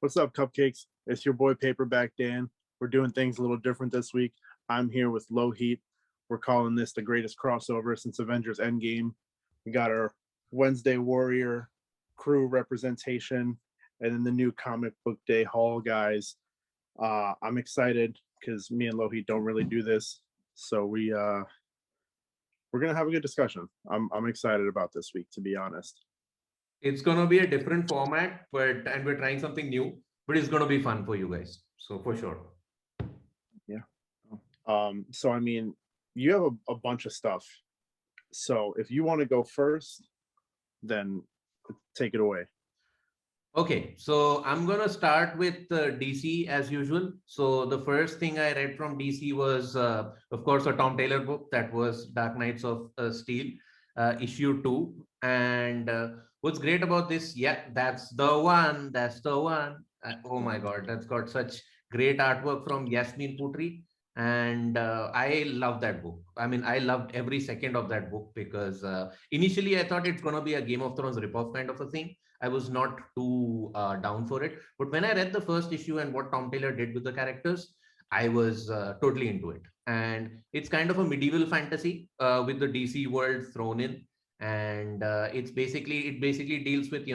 What's up, Cupcakes? It's your boy Paperback Dan. We're doing things a little different this week. I'm here with Lohit. We're calling this the greatest crossover since Avengers Endgame. We got our Wednesday Warrior crew representation and then the new comic book day haul, guys. I'm excited because me and Lohit don't really do this. So we're gonna have a good discussion. I'm excited about this week, to be honest. It's going to be a different format, and we're trying something new, but it's going to be fun for you guys. So for sure. Yeah. So I mean, you have a bunch of stuff. So if you want to go first, then take it away. Okay, so I'm going to start with DC as usual. So the first thing I read from DC was, of course, a Tom Taylor book that was Dark Knights of Steel, issue 2. And what's great about this? Yeah, that's the one. That's the one. Oh my God, that's got such great artwork from Yasmin Putri. And I love that book. I mean, I loved every second of that book because initially I thought it's going to be a Game of Thrones ripoff kind of a thing. I was not too down for it. But when I read the first issue and what Tom Taylor did with the characters, I was totally into it. And it's kind of a medieval fantasy with the DC world thrown in. And it basically deals with,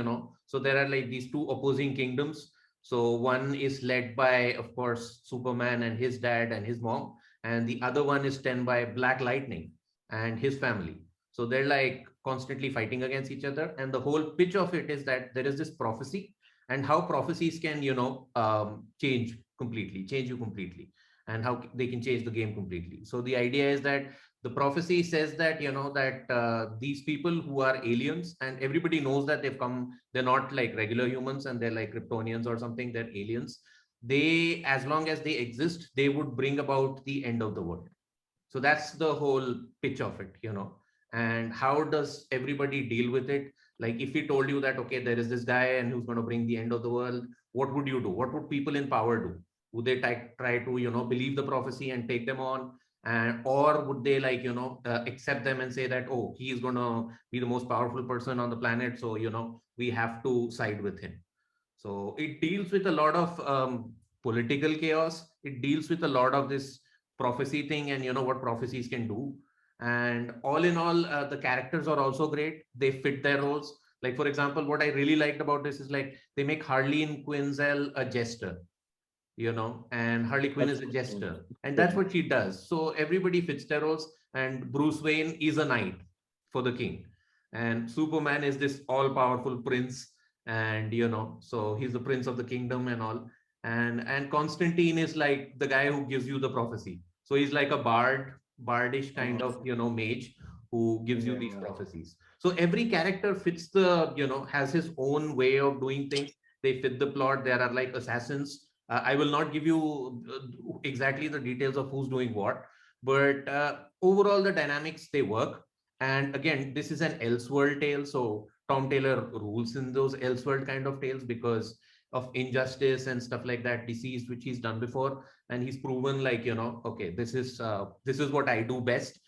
so there are like these two opposing kingdoms. So one is led by, of course, Superman and his dad and his mom. And the other one is tended by Black Lightning and his family. So they're like constantly fighting against each other. And the whole pitch of it is that there is this prophecy and how prophecies can, change you completely, and how they can change the game completely. So the idea is that the prophecy says that, these people who are aliens, and everybody knows that they're not like regular humans and they're like Kryptonians or something, they're aliens. They, as long as they exist, they would bring about the end of the world. So that's the whole pitch of it, and how does everybody deal with it? Like if he told you that, okay, there is this guy and who's going to bring the end of the world, what would you do? What would people in power do? Would they try to, believe the prophecy and take them on? And or would they like, accept them and say that, oh, he is going to be the most powerful person on the planet, so, we have to side with him. So it deals with a lot of political chaos. It deals with a lot of this prophecy thing and, what prophecies can do. And all in all, the characters are also great. They fit their roles. Like, for example, what I really liked about this is like they make Harleen Quinzel a jester, and Harley Quinn is a jester. And that's what she does. So everybody fits their roles. And Bruce Wayne is a knight for the king. And Superman is this all-powerful prince. And, so he's the prince of the kingdom and all. And Constantine is like the guy who gives you the prophecy. So he's like a bardish kind of, mage who gives you these prophecies. So every character fits has his own way of doing things. They fit the plot. There are like assassins. I will not give you exactly the details of who's doing what, but overall the dynamics, they work. And again, this is an Elseworld tale. So Tom Taylor rules in those Elseworld kind of tales because of Injustice and stuff like that, Deceased, which he's done before. And he's proven like, okay, this is what I do best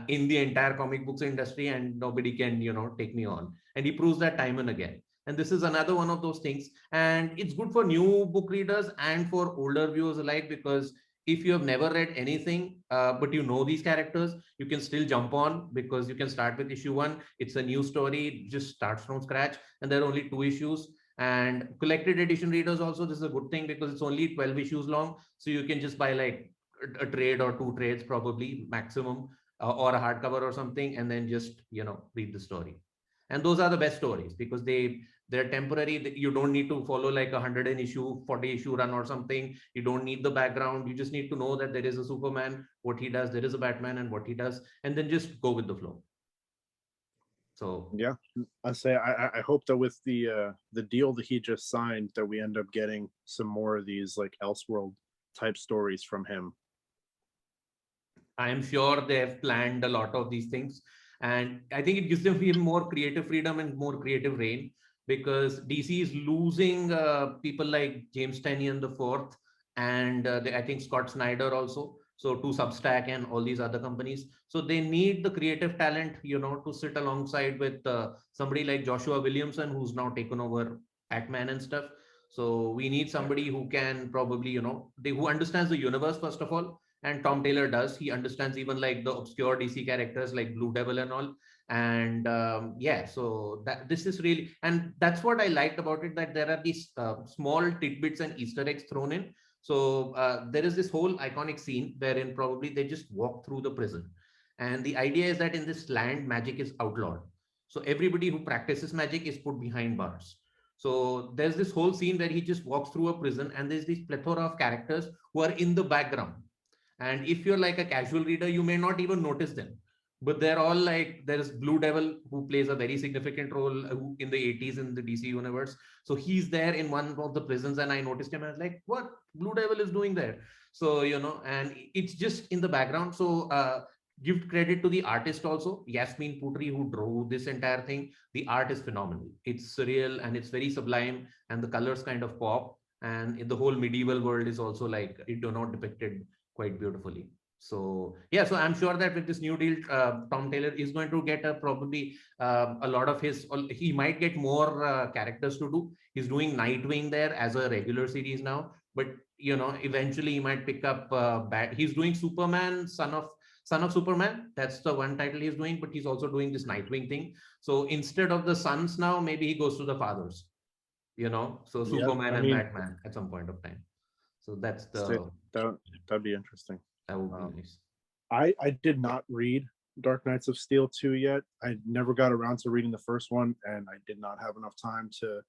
in the entire comic books industry, and nobody can, take me on. And he proves that time and again. And this is another one of those things. And it's good for new book readers and for older viewers alike, because if you have never read anything, but you know these characters, you can still jump on because you can start with issue 1. It's a new story. It just starts from scratch. And there are only 2 issues. And collected edition readers also, this is a good thing because it's only 12 issues long. So you can just buy like a trade or 2 trades probably maximum, or a hardcover or something, and then just, read the story. And those are the best stories because they're temporary. You don't need to follow like 40 issue run or something. You don't need the background. You just need to know that there is a Superman, what he does, there is a Batman and what he does, and then just go with the flow. So yeah, I hope that with the deal that he just signed, that we end up getting some more of these like Elseworld type stories from him. I am sure they have planned a lot of these things, and I think it gives them even more creative freedom and more creative reign, because DC is losing people like James Tynion the fourth, and I think Scott Snyder also. So to Substack and all these other companies. So they need the creative talent, to sit alongside with somebody like Joshua Williamson, who's now taken over Batman and stuff. So we need somebody who can probably, who understands the universe, first of all. And Tom Taylor does. He understands even like the obscure DC characters like Blue Devil and all. And yeah, so that this is really, and that's what I liked about it, that there are these small tidbits and Easter eggs thrown in. So there is this whole iconic scene wherein probably they just walk through the prison. And the idea is that in this land, magic is outlawed. So everybody who practices magic is put behind bars. So there's this whole scene where he just walks through a prison and there's this plethora of characters who are in the background. And if you're like a casual reader, you may not even notice them. But they're all like, there's Blue Devil, who plays a very significant role in the 80s in the DC universe. So he's there in one of the prisons, and I noticed him. I was like, what Blue Devil is doing there? So, and it's just in the background. So give credit to the artist also, Yasmin Putri, who drew this entire thing. The art is phenomenal. It's surreal and it's very sublime, and the colors kind of pop. And in the whole medieval world is also like, depicted quite beautifully. So yeah, so I'm sure that with this new deal, Tom Taylor is going to get probably a lot of his. He might get more characters to do. He's doing Nightwing there as a regular series now, but eventually he might pick up. He's doing Superman, Son of Superman. That's the one title he's doing, but he's also doing this Nightwing thing. So instead of the sons now, maybe he goes to the fathers. So Yep, Superman I and mean, Batman at some point of time. So that's that'd be interesting. that would be nice. I did not read Dark Knights of Steel 2 yet. I never got around to reading the first one, and I did not have enough time to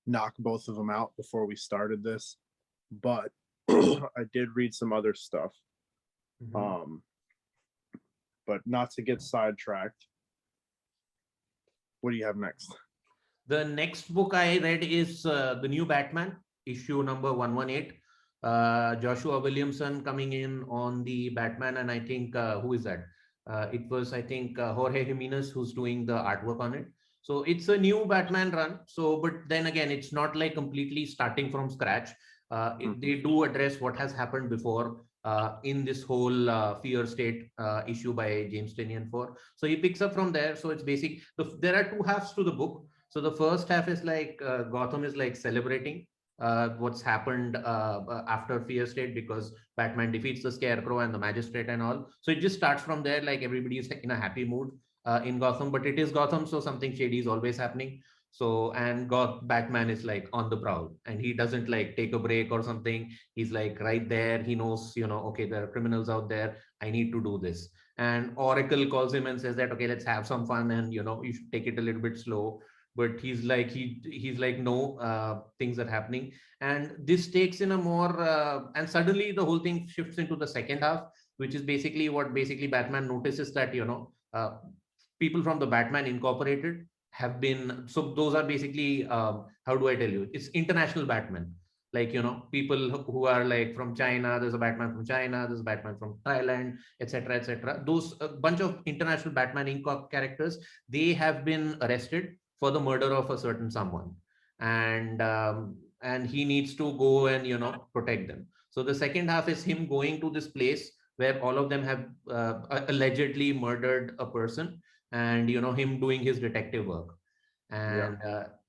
knock both of them out before we started this. But I did read some other stuff. But not to get sidetracked. What do you have next? The next book I read is the new Batman, issue number 118. Joshua Williamson coming in on the Batman, and I think who is that? It was, I think, Jorge Jimenez who's doing the artwork on it. So it's a new Batman run. So, but then again, it's not like completely starting from scratch. They do address what has happened before in this whole Fear State issue by James Tynion 4. So he picks up from there. So it's basic. There are two halves to the book. So the first half is like Gotham is like celebrating what's happened after Fear State, because Batman defeats the Scarecrow and the Magistrate and all. So it just starts from there, like everybody is in a happy mood in Gotham, but it is Gotham, so something shady is always happening. So, and Batman is like on the prowl, and he doesn't like take a break or something. He's like right there. He knows, okay, there are criminals out there. I need to do this. And Oracle calls him and says that, okay, let's have some fun, and you should take it a little bit slow. But he's like no, things are happening, and this takes in a more and suddenly the whole thing shifts into the second half, which is basically Batman notices that people from the Batman Incorporated have been, so those are basically how do I tell you, it's international Batman, like people who are like from China. There's a Batman from China, there's a Batman from Thailand, etc., etc. Those a bunch of international Batman Inc. characters, they have been arrested for the murder of a certain someone, and he needs to go and protect them. So the second half is him going to this place where all of them have allegedly murdered a person, and him doing his detective work. And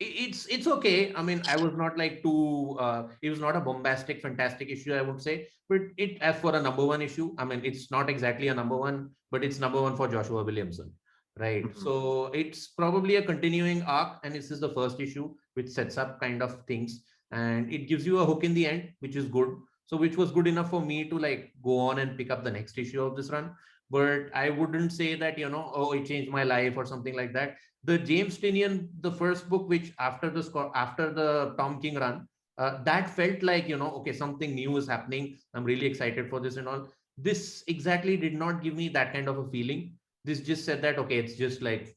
it's okay. I mean, I was not like too it was not a bombastic fantastic issue, I would say, but it, as for a number one issue, I mean, it's not exactly a number one, but it's number one for Joshua Williamson, right? So it's probably a continuing arc, and this is the first issue which sets up kind of things, and it gives you a hook in the end, which is good. So which was good enough for me to like go on and pick up the next issue of this run. But I wouldn't say that oh, it changed my life or something like that. The James Tynion, the first book, which after the Tom King run, that felt like okay, something new is happening. I'm really excited for this and all. This exactly did not give me that kind of a feeling. This just said that okay, it's just like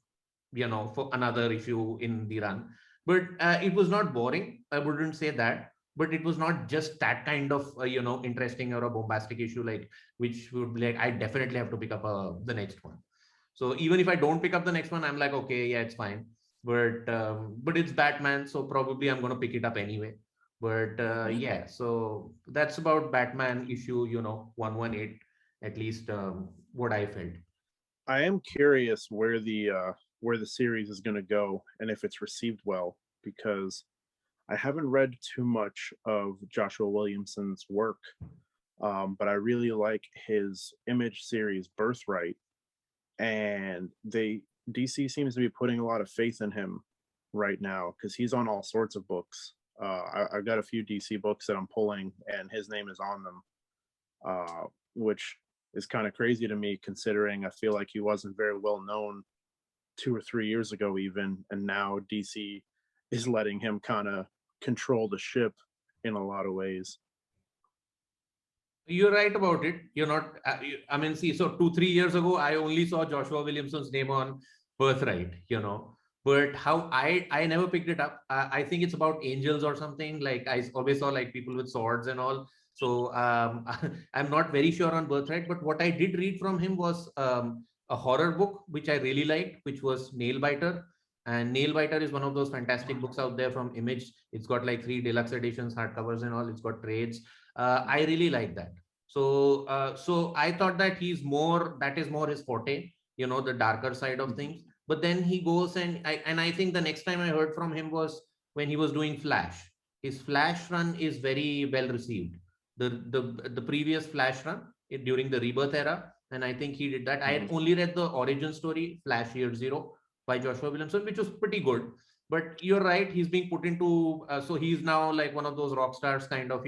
for another issue in the run. But it was not boring, I wouldn't say that, but it was not just that kind of interesting or a bombastic issue, like which would be like I definitely have to pick up the next one. So even if I don't pick up the next one, I'm like, okay, yeah, it's fine. But it's Batman, so probably I'm gonna pick it up anyway. But yeah, so that's about Batman issue 118, at least what I felt. I am curious where the series is going to go and if it's received well, because I haven't read too much of Joshua Williamson's work, but I really like his Image series Birthright, and DC seems to be putting a lot of faith in him right now because he's on all sorts of books. I've got a few DC books that I'm pulling, and his name is on them, which is kind of crazy to me considering I feel like he wasn't very well known 2 or 3 years ago, even, and now DC is letting him kind of control the ship in a lot of ways. You're right about it. You're not, I mean, see, so 2, 3 years ago, I only saw Joshua Williamson's name on Birthright, but how I never picked it up. I think it's about angels or something. Like I always saw like people with swords and all. So I'm not very sure on Birthright, but what I did read from him was a horror book, which I really liked, which was Nailbiter. And Nailbiter is one of those fantastic books out there from Image. It's got like 3 deluxe editions, hardcovers and all. It's got trades. I really like that. So I thought that that is more his forte, the darker side of things. But then he goes and I think the next time I heard from him was when he was doing Flash. His Flash run is very well received. The previous Flash run during the Rebirth era, and I think he did that. I had only read the origin story, Flash Year Zero, by Joshua Williamson, which was pretty good. But you're right, he's being put into so he's now like one of those rock stars kind of,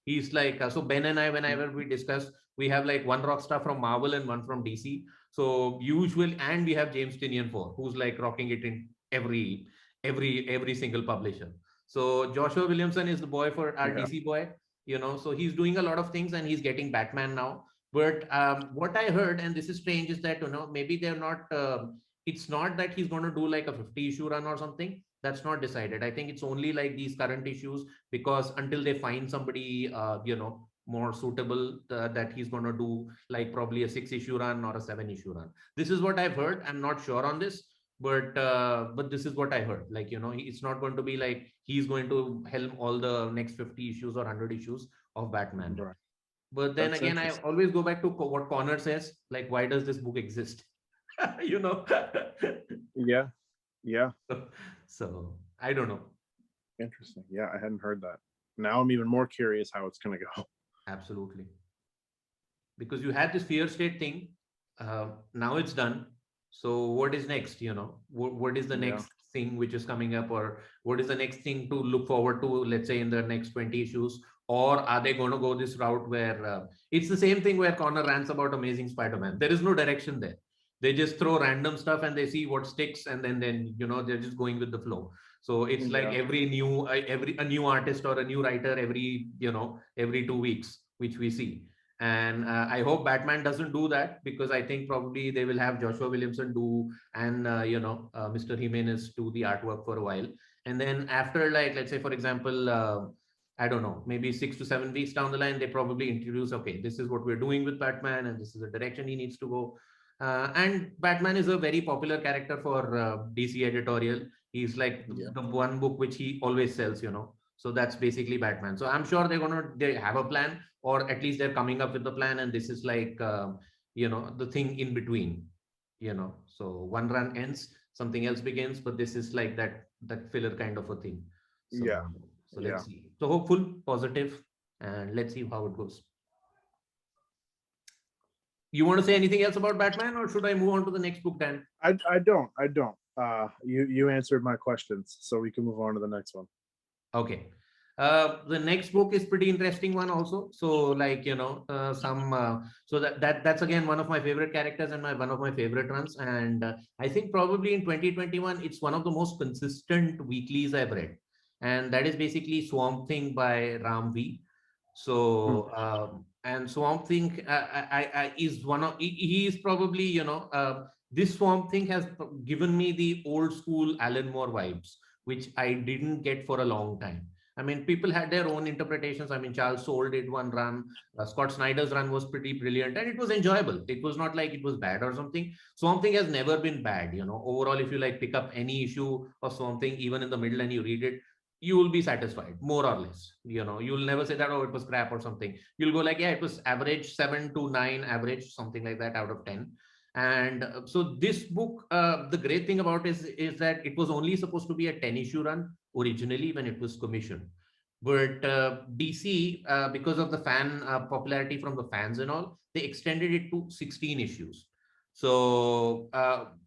he's like so Ben and I, whenever we discuss, we have like one rock star from Marvel and one from DC. So usually, and we have James Tynion for who's like rocking it in every single publisher. So Joshua Williamson is the boy for our DC boy, so he's doing a lot of things and he's getting Batman now. But what I heard, and this is strange, is that maybe they're not it's not that he's going to do like a 50 issue run or something. That's not decided. I think it's only like these current issues, because until they find somebody more suitable, that he's going to do like probably a 6 issue run or a 7 issue run. This is what I've heard. I'm not sure on this, but this is what I heard. Like, it's not going to be like he's going to helm all the next 50 issues or 100 issues of Batman. Right. But then That's again, I always go back to what Connor says, like, why does this book exist? Yeah. So I don't know. Interesting. Yeah, I hadn't heard that. Now I'm even more curious how it's going to go. Absolutely. Because you had this fear state thing. Now it's done. So what is next? What is the next thing which is coming up, or what is the next thing to look forward to, let's say in the next 20 issues? Or are they going to go this route where it's the same thing where Connor rants about Amazing Spider-Man? There is no direction there. They just throw random stuff and they see what sticks, and then they're just going with the flow. So it's like a new artist or a new writer every 2 weeks, which we see. And I hope Batman doesn't do that, because I think probably they will have Joshua Williamson do, and Mr. Jimenez do the artwork for a while. And then after, like, let's say for example, I don't know, maybe 6 to 7 weeks down the line, they probably introduce, okay, this is what we're doing with Batman and this is the direction he needs to go. And Batman is a very popular character for DC editorial. He's like the one book which he always sells, So that's basically Batman. So I'm sure they have a plan, or at least they're coming up with the plan. And this is like, the thing in between, So one run ends, something else begins, but this is like that filler kind of a thing. So, So let's see. So hopeful, positive, and let's see how it goes. You want to say anything else about Batman, or should I move on to the next book, Dan? I don't. You answered my questions, so we can move on to the next one. Okay. The next book is pretty interesting one also. So like, so that's again one of my favorite characters and one of my favorite runs. And I think probably in 2021, it's one of the most consistent weeklies I've read. And that is basically Swamp Thing by Ram V. So, and Swamp Thing is one of, he is probably, this Swamp Thing has given me the old school Alan Moore vibes, which I didn't get for a long time. I mean, people had their own interpretations. I mean, Charles Soule did one run. Scott Snyder's run was pretty brilliant, and it was enjoyable. It was not like it was bad or something. Swamp Thing has never been bad, Overall, if you like pick up any issue of Swamp Thing, even in the middle, and you read it, you will be satisfied, more or less. You'll never say that, oh, it was crap or something. You'll go like, yeah, it was average, 7 to 9 average, something like that out of 10. And so this book, the great thing about is that it was only supposed to be a 10 issue run originally when it was commissioned. But DC, because of the fan popularity from the fans and all, they extended it to 16 issues. So,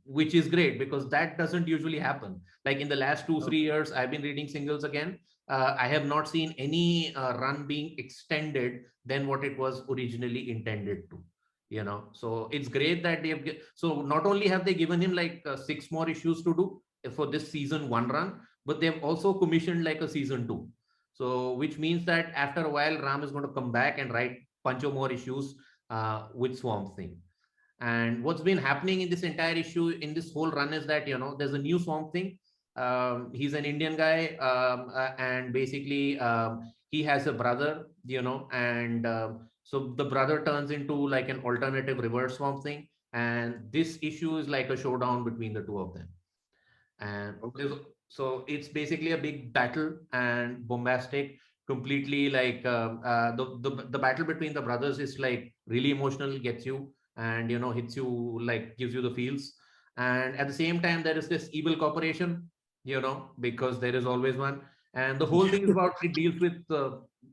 which is great because that doesn't usually happen. Like in the last 2-3 years, I've been reading singles again. I have not seen any run being extended than what it was originally intended to. So it's great that so not only have they given him like 6 more issues to do for this season 1 run, but they've also commissioned like a season 2. So which means that after a while, Ram is going to come back and write bunch of more issues with Swamp Thing. And what's been happening in this entire issue, in this whole run, is that there's a new Swamp Thing. He's an Indian guy, and basically he has a brother, and so the brother turns into like an alternative reverse Swamp Thing, and this issue is like a showdown between the two of them. And so it's basically a big battle and bombastic, completely like the battle between the brothers is like really emotional, gets you, and hits you, like gives you the feels. And at the same time, there is this evil corporation, because there is always one. And the whole thing is about, it deals with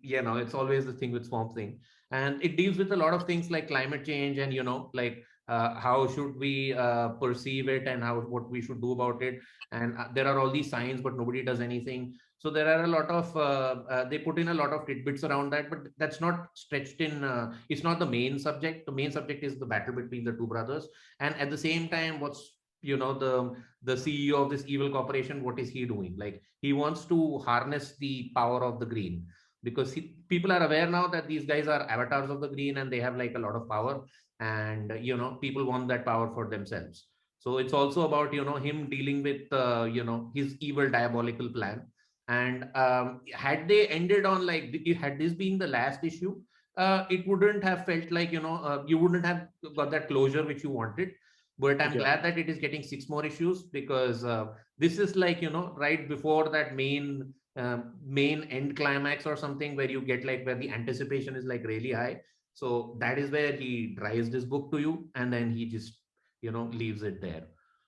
it's always the thing with Swamp Thing, and it deals with a lot of things like climate change and like how should we perceive it, and what we should do about it. And there are all these signs, but nobody does anything. So there are a lot of they put in a lot of tidbits around that, but that's not stretched in. It's not the main subject. The main subject is the battle between the two brothers. And at the same time, what's the CEO of this evil corporation, what is he doing? Like, he wants to harness the power of the green, because people are aware now that these guys are avatars of the green and they have like a lot of power, and people want that power for themselves. So it's also about him dealing with his evil diabolical plan. And had they ended on like, had this been the last issue, it wouldn't have felt like you wouldn't have got that closure which you wanted. But I'm glad that it is getting 6 more issues, because this is like right before that main end climax or something, where you get like, where the anticipation is like really high. So that is where he drives this book to you, and then he just leaves it there.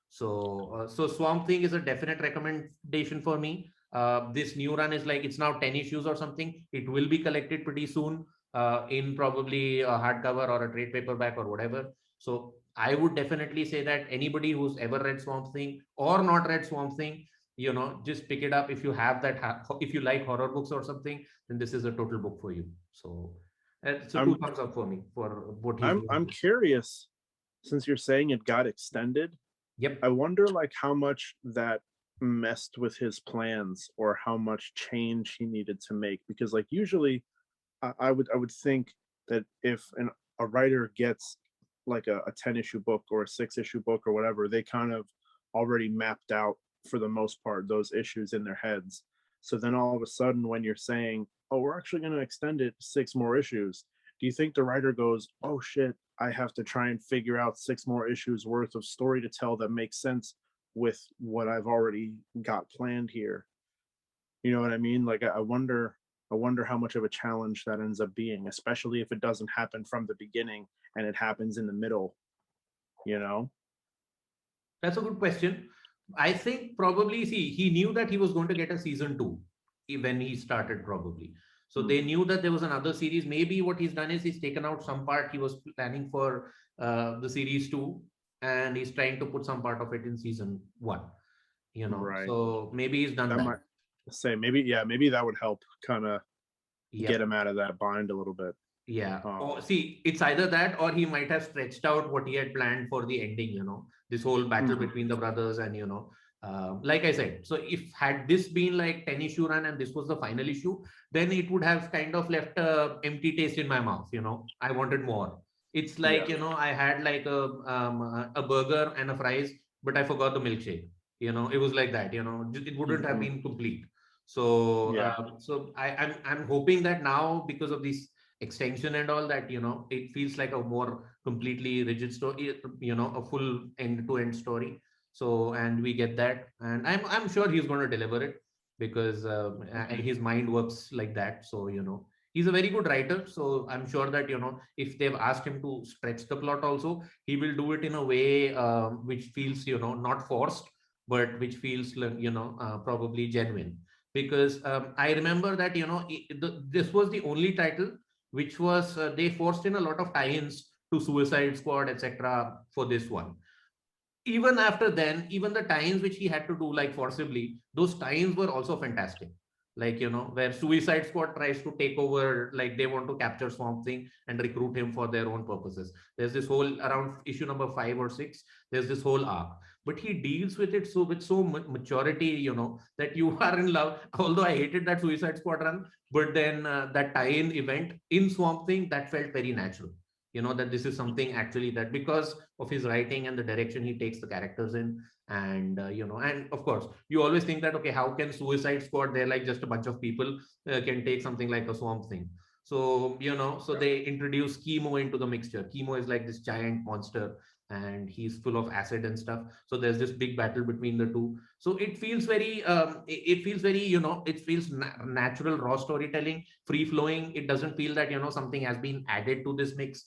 So Swamp Thing is a definite recommendation for me. This new run is like, it's now 10 issues or something. It will be collected pretty soon in probably a hardcover or a trade paperback or whatever. So I would definitely say that anybody who's ever read Swamp Thing or not read Swamp Thing, just pick it up. If you have that, if you like horror books or something, then this is a total book for you. So it's a 2 thumbs up for me for what he's doing. I'm curious, since you're saying it got extended. Yep. I wonder like how much that messed with his plans, or how much change he needed to make, because like usually I would think that if a writer gets like a 10 issue book or a 6 issue book or whatever, they kind of already mapped out for the most part those issues in their heads. So then all of a sudden, when you're saying, oh, we're actually going to extend it 6 more issues, do you think the writer goes, oh shit, I have to try and figure out 6 more issues worth of story to tell that makes sense with what I've already got planned here? You know what I mean? Like, I wonder how much of a challenge that ends up being, especially if it doesn't happen from the beginning and it happens in the middle, That's a good question. I think probably, see, he knew that he was going to get a season 2 when he started, probably. So they knew that there was another series. Maybe what he's done is he's taken out some part he was planning for the series 2, and he's trying to put some part of it in season 1. Right. So maybe he's done that. Might say maybe that would help kind of get him out of that bind a little bit. Yeah. See, it's either that, or he might have stretched out what he had planned for the ending, this whole battle between the brothers. And, like I said, so if had this been like 10 issue run and this was the final issue, then it would have kind of left a empty taste in my mouth. I wanted more. It's like, I had like a burger and a fries, but I forgot the milkshake. It was like that, it wouldn't have been complete. So, so I'm hoping that now, because of this extension and all that, it feels like a more completely rigid story, a full end-to-end story. So, and we get that, and I'm sure he's going to deliver it, because his mind works like that. So, he's a very good writer. So I'm sure that, if they've asked him to stretch the plot also, he will do it in a way which feels, not forced, but which feels like, probably genuine. Because I remember that, this was the only title which was, they forced in a lot of tie-ins to Suicide Squad, etc. for this one. Even after then, even the times which he had to do like forcibly, those times were also fantastic. Like, where Suicide Squad tries to take over, like they want to capture Swamp Thing and recruit him for their own purposes. There's this whole, around issue number 5 or 6, there's this whole arc. But he deals with it so with so maturity, that you are in love. Although I hated that Suicide Squad run, but then that tie-in event in Swamp Thing, that felt very natural. That this is something actually that, because of his writing and the direction he takes the characters in. And and of course you always think that, okay, how can Suicide Squad, they're like just a bunch of people, can take something like a Swamp Thing. So so they introduce Chemo into the mixture. Chemo is like this giant monster, and he's full of acid and stuff. So there's this big battle between the two. So it feels very it feels very, it feels natural, raw storytelling, free flowing. It doesn't feel that, something has been added to this mix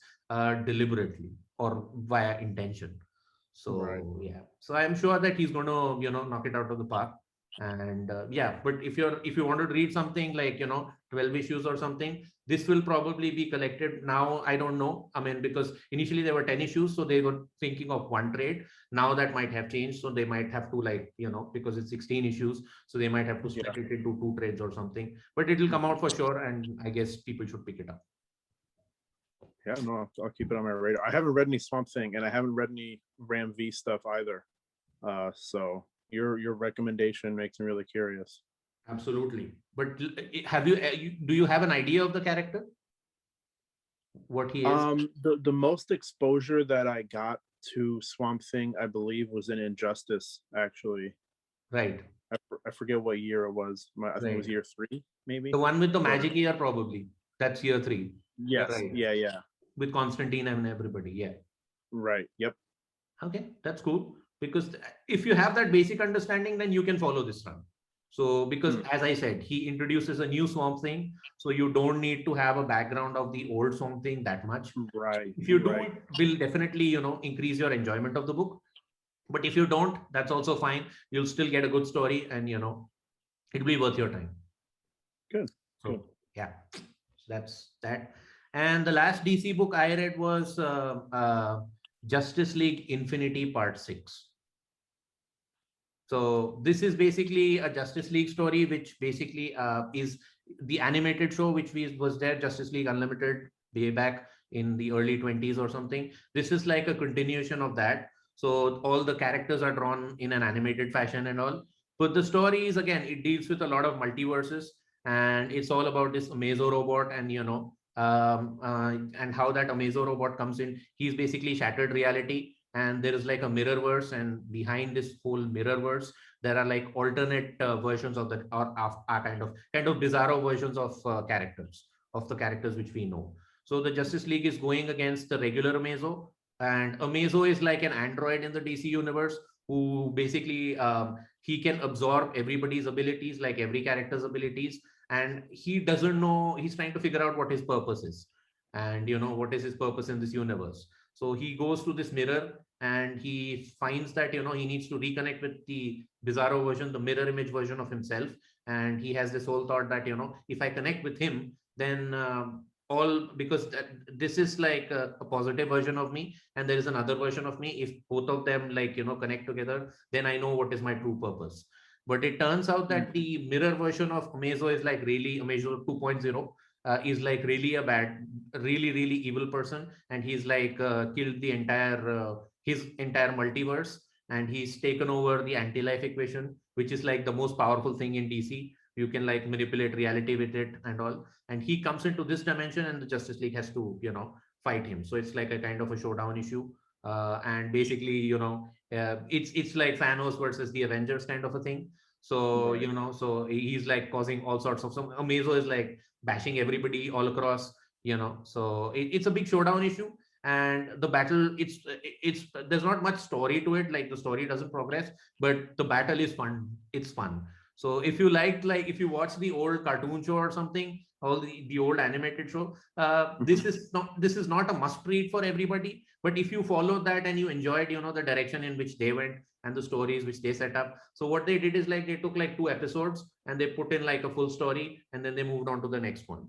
deliberately or via intention. Right. So yeah, so I'm sure that he's going to, knock it out of the park. And yeah, but if you want to read something like, 12 issues or something, this will probably be collected. Now I don't know, I mean, because initially there were 10 issues, so they were thinking of one trade. Now that might have changed, so they might have to, like, because it's 16 issues, so they might have to split it into 2 trades or something. But it will come out for sure, and I guess people should pick it up. Yeah, no, I'll keep it on my radar. I haven't read any Swamp Thing, and I haven't read any Ram V stuff either. So your recommendation makes me really curious. Absolutely. But have do you have an idea of the character? What he is? The most exposure that I got to Swamp Thing, I believe, was in Injustice, actually. Right. I forget what year it was. I think it was year 3, maybe. The one with the magic ear, probably. That's year 3. Yes. Right. Yeah. With Constantine and everybody. Yeah. Right. Yep. Okay, that's cool. Because if you have that basic understanding, then you can follow this run. So, because as I said, he introduces a new Swamp Thing, so you don't need to have a background of the old Swamp Thing that much. Right. If you do, it will definitely, increase your enjoyment of the book. But if you don't, that's also fine. You'll still get a good story, and it'll be worth your time. Good. So yeah, so that's that. And the last DC book I read was Justice League Infinity Part 6. So this is basically a Justice League story, which basically is the animated show, which was there, Justice League Unlimited, way back in the early 20s or something. This is like a continuation of that. So all the characters are drawn in an animated fashion and all. But the story is, again, it deals with a lot of multiverses, and it's all about this Amazo robot, and and how that Amazo robot comes in. He's basically shattered reality, and there is like a mirrorverse, and behind this whole mirrorverse there are like alternate versions of the or kind of bizarro versions of the characters which we know. So the Justice League is going against the regular Amazo, and Amazo is like an android in the DC universe who basically he can absorb everybody's abilities, like every character's abilities, and he doesn't know, he's trying to figure out what his purpose is, and what is his purpose in this universe. So he goes to this mirror, and he finds that he needs to reconnect with the bizarro version, the mirror image version of himself. And he has this whole thought that if I connect with him, then because this is like a positive version of me, and there is another version of me. If both of them like connect together, then I know what is my true purpose. But it turns out that the mirror version of Amazo is like really Amazo 2.0. Is like really a bad, really evil person, and he's like killed the entire his entire multiverse, and he's taken over the anti-life equation, which is like the most powerful thing in DC. You can like manipulate reality with it and all. And he comes into this dimension, and the Justice League has to fight him. So it's like a kind of a showdown issue, and basically it's like Thanos versus the Avengers kind of a thing. So so he's like causing all sorts of, some Amazo is like bashing everybody all across, so it's a big showdown issue. And the battle, it's there's not much story to it, like the story doesn't progress, but the battle is fun. It's fun. So if you liked, like if you watch the old cartoon show or something, all the old animated show. This is not a must read for everybody, but if you followed that and you enjoyed, the direction in which they went and the stories which they set up. So what they did is like they took like 2 episodes and they put in like a full story and then they moved on to the next one.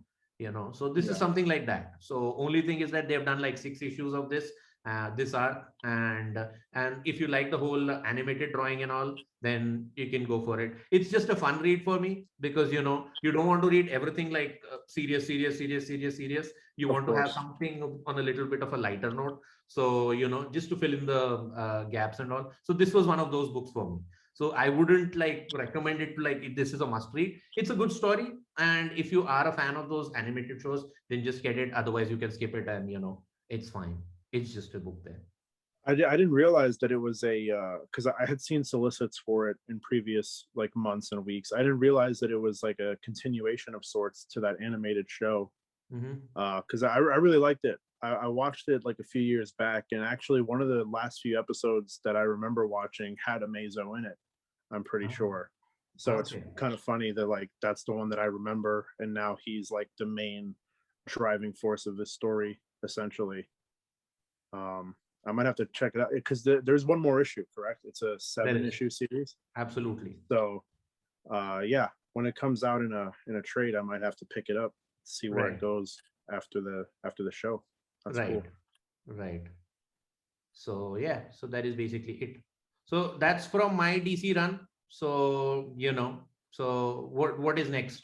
So this is Yeah, something like that. So only thing is that they've done like 6 issues of this arc, and if you like the whole animated drawing and all, then you can go for it. It's just a fun read for me because you don't want to read everything like serious, serious, serious, serious, serious. You of want to have course. something on a little bit of a lighter note. So just to fill in the gaps and all. So this was one of those books for me. So I wouldn't like recommend it to like if this is a must read. It's a good story, and if you are a fan of those animated shows, then just get it. Otherwise, you can skip it, and it's fine. It's just a book there. I didn't realize that it was a because I had seen solicits for it in previous like months and weeks. I didn't realize that it was like a continuation of sorts to that animated show. Because I really liked it. I watched it like a few years back, and actually one of the last few episodes that I remember watching had a Mazo in it. I'm pretty sure. So it's Okay. kind of funny that like that's the one that I remember, and now he's like the main driving force of this story essentially. I might have to check it out because there's one more issue, correct? It's a There 7 is. issue series. Absolutely. So yeah, when it comes out in a trade, I might have to pick it up, see where it Right. goes after the show. That's Right. cool. Right. So yeah, so that is basically it. So that's from my DC run. So so what is next?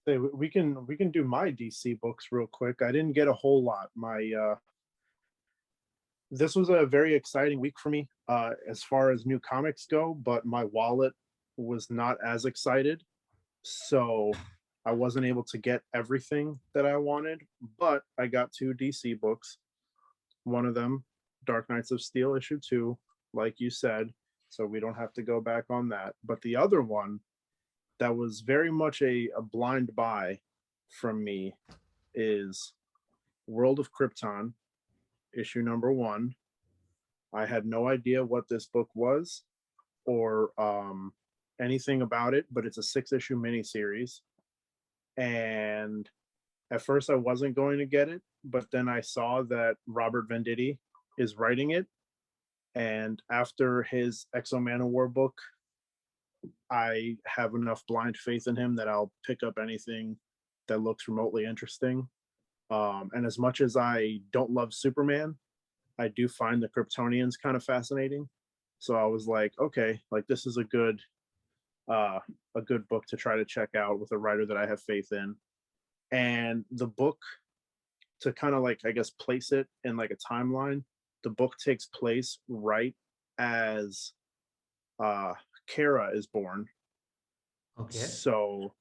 Hey, we can do my DC books real quick. I didn't get a whole lot. My this was a very exciting week for me as far as new comics go, but my wallet was not as excited, so I wasn't able to get everything that I wanted. But I got 2 DC books. One of them, Dark Knights of Steel issue 2, like you said, so we don't have to go back on that. But the other one that was very much a blind buy from me is World of Krypton, issue number 1. I had no idea what this book was or anything about it, but it's a 6 issue miniseries. And at first, I wasn't going to get it, but then I saw that Robert Venditti is writing it. And after his Exo War book, I have enough blind faith in him that I'll pick up anything that looks remotely interesting. And as much as I don't love Superman, I do find the Kryptonians kind of fascinating. So I was like, okay, like this is a good book to try to check out with a writer that I have faith in. And the book, to kind of like I guess place it in like a timeline, the book takes place right as Kara is born. Okay. So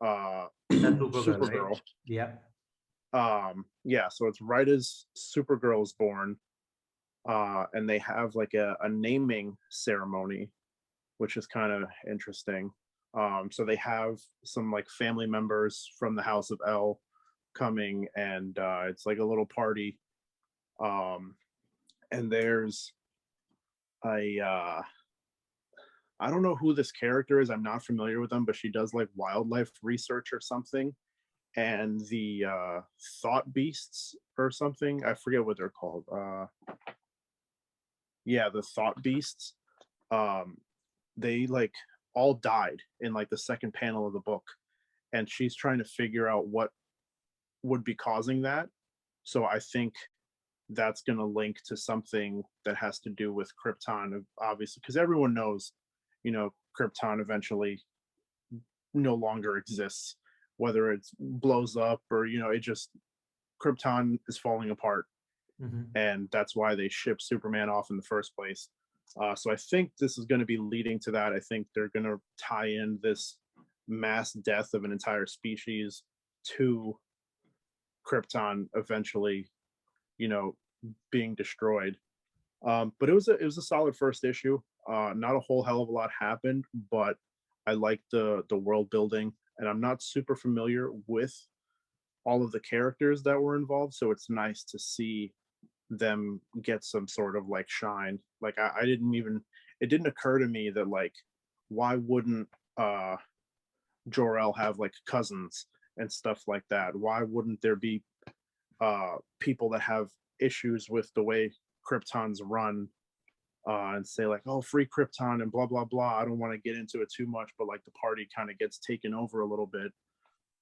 That's Supergirl, right? Supergirl. Yeah. Yeah, so it's right as Supergirl is born. And they have like a naming ceremony, which is kind of interesting. So they have some like family members from the House of L coming, and it's like a little party. And there's a I don't know who this character is. I'm not familiar with them, but she does like wildlife research or something. And the thought beasts or something, I forget what they're called. Yeah, the thought beasts. They like all died in like the second panel of the book, and she's trying to figure out what would be causing that. So I think that's going to link to something that has to do with Krypton, obviously, because everyone knows, Krypton eventually no longer exists, whether it blows up or it just Krypton is falling apart, and that's why they shipped Superman off in the first place. So I think this is going to be leading to that. I think they're going to tie in this mass death of an entire species to Krypton eventually, being destroyed. But it was a solid first issue. Not a whole hell of a lot happened, but I like the world building, and I'm not super familiar with all of the characters that were involved, so it's nice to see them get some sort of like shine. Like I didn't even, it didn't occur to me that like why wouldn't Jor-El have like cousins and stuff like that. Why wouldn't there be people that have issues with the way Kryptons run and say like, oh, free Krypton and blah blah blah. I don't want to get into it too much, but like the party kind of gets taken over a little bit.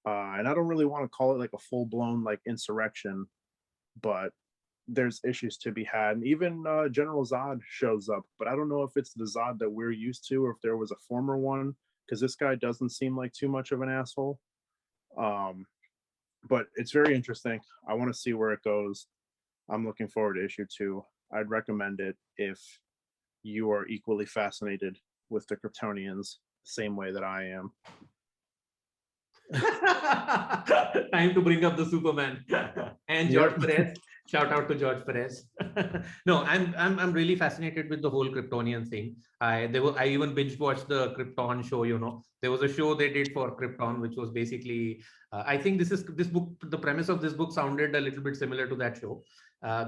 And I don't really want to call it like a full blown like insurrection, but there's issues to be had. And even General Zod shows up, but I don't know if it's the Zod that we're used to or if there was a former one, because this guy doesn't seem like too much of an asshole. But it's very interesting. I want to see where it goes. I'm looking forward to issue 2. I'd recommend it if you are equally fascinated with the Kryptonians, same way that I am. Time to bring up the Superman and George Perez. Shout out to George Perez. No, I'm really fascinated with the whole Kryptonian thing. I even binge watched the Krypton show. You know, there was a show they did for Krypton, which was basically I think this book. The premise of this book sounded a little bit similar to that show.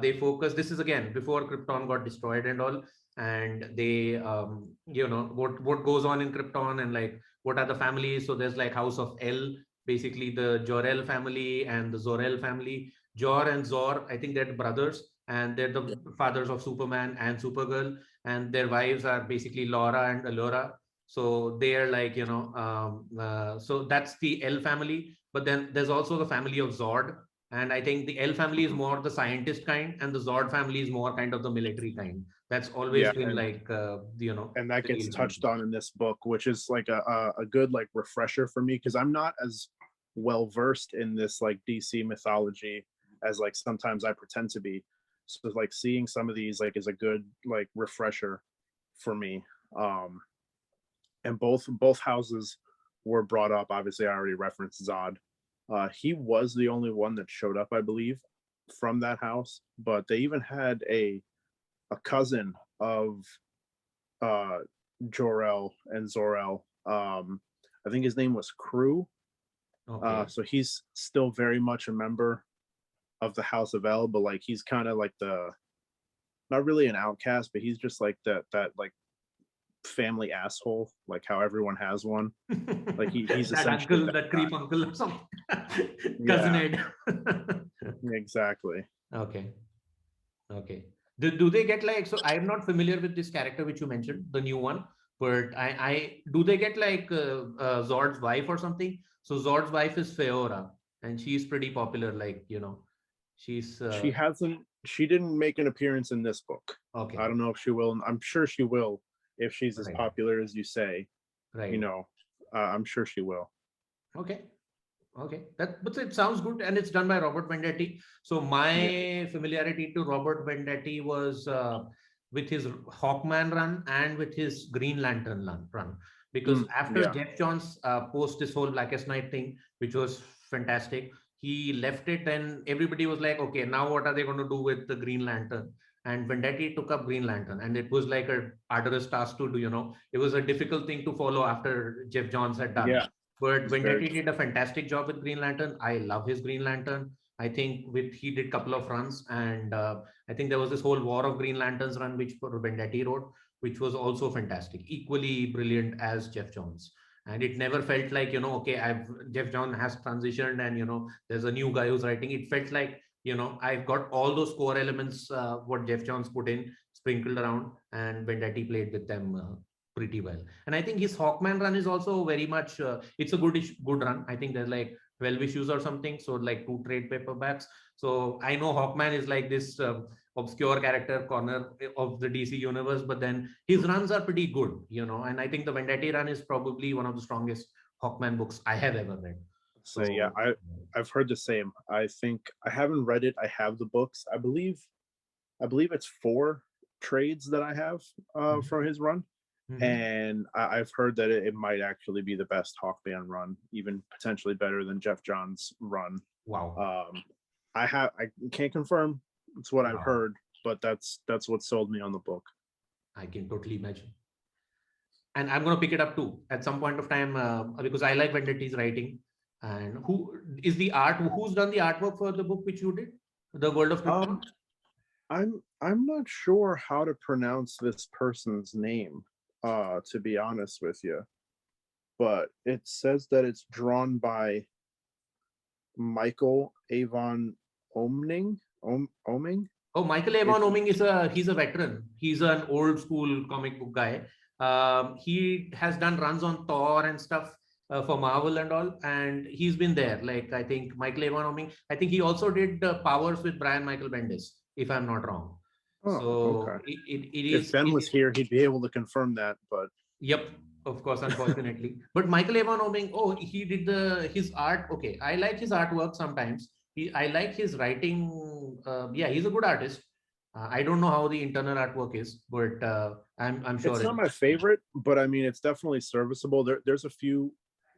They focus. This is again before Krypton got destroyed and all, and they you know what goes on in Krypton and like what are the families. So there's like House of L, basically the Jor-El family and the Zor-El family. Jor and Zor, I think they're brothers, and they're the fathers of Superman and Supergirl, and their wives are basically Laura and Allura. So they are like, you know, so that's the L family. But then there's also the family of Zord. And I think the L family is more the scientist kind, and the Zord family is more kind of the military kind. That's always been like, you know. And that gets touched on in this book, which is like a good like refresher for me, because I'm not as well versed in this like DC mythology as like sometimes I pretend to be. So like seeing some of these like is a good like refresher for me. And both houses were brought up. Obviously, I already referenced Zod. He was the only one that showed up, I believe, from that house. But they even had a cousin of Jor-El and Zor-El. I think his name was Crew. Okay. So he's still very much a member of the House of El, but like he's kind of like not really an outcast, but he's just like that like family asshole, like how everyone has one. Like he's that essentially uncle, that creep uncle or something. Cousin Ed. Exactly. Okay. Do they get like, so I'm not familiar with this character which you mentioned, the new one, but I do they get like Zord's wife or something? So Zord's wife is Feora, and she's pretty popular, like, you know, she's she didn't make an appearance in this book. Okay. I don't know if she will. I'm sure she will if she's as popular as you say. Right. You know, I'm sure she will. Okay. But it sounds good, and it's done by Robert Venditti. So my familiarity to Robert Venditti was with his Hawkman run and with his Green Lantern run. Because after Jeff Johns post this whole Blackest Night thing, which was fantastic, he left it, and everybody was like, okay, now what are they going to do with the Green Lantern? And Venditti took up Green Lantern, and it was like a arduous task to do. You know, it was a difficult thing to follow after Jeff Johns had done. Yeah. But Venditti did a fantastic job with Green Lantern. I love his Green Lantern. I think he did a couple of runs, and I think there was this whole War of Green Lanterns run which Venditti wrote, which was also fantastic, equally brilliant as Jeff Johns. And it never felt like, you know, okay, Jeff Johns has transitioned and, you know, there's a new guy who's writing. It felt like, you know, I've got all those core elements what Jeff Johns put in sprinkled around, and Venditti played with them pretty well. And I think his Hawkman run is also very much it's a good run. I think there's like 12 issues or something, so like 2 trade paperbacks. So I know Hawkman is like this obscure character corner of the DC universe, but then his runs are pretty good, you know. And I think the Venditti run is probably one of the strongest Hawkman books I have ever read. So yeah, I've heard the same. I think I haven't read it. I have the books. I believe it's 4 trades that I have from his run. And I've heard that it might actually be the best Hawkman run, even potentially better than Jeff Johns' run. Wow. I can't confirm. It's what I've heard, but that's what sold me on the book. I can totally imagine. And I'm going to pick it up too at some point of time because I like Venditti's writing. And who's done the artwork for the book which you did, The World of Krypton? I'm not sure how to pronounce this person's name. To be honest with you, but it says that it's drawn by Michael Avon Oming. Oh, Michael Avon Oeming he's a veteran. He's an old school comic book guy. He has done runs on Thor and stuff for Marvel and all, and he's been there. Like I think Michael Avon Oeming. I think he also did Powers with Brian Michael Bendis, if I'm not wrong. Oh, So okay. it If is. Ben was here, he'd be able to confirm that. But Yep, of course, unfortunately. But Michael Avon Oeming, oh, he did his art. Okay, I like his artwork sometimes. I like his writing. Yeah, he's a good artist. I don't know how the internal artwork is, but I'm sure it's not my favorite. But I mean, it's definitely serviceable. There's a few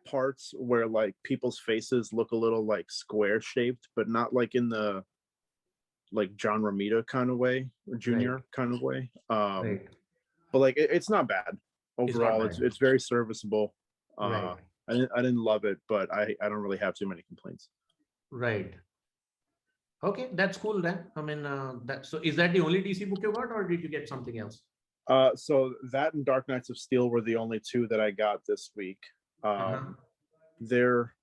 parts where like people's faces look a little like square shaped, but not like in the like John Romita kind of way or Junior right, kind of way. right. But like it's not bad It's not overall. bad. It's very serviceable. Right, I didn't love it, but I don't really have too many complaints. right. Okay, that's cool then. I mean, that so is that the only DC book you got, or did you get something else? So that and Dark Knights of Steel were the only two that I got this week. Uh-huh. There,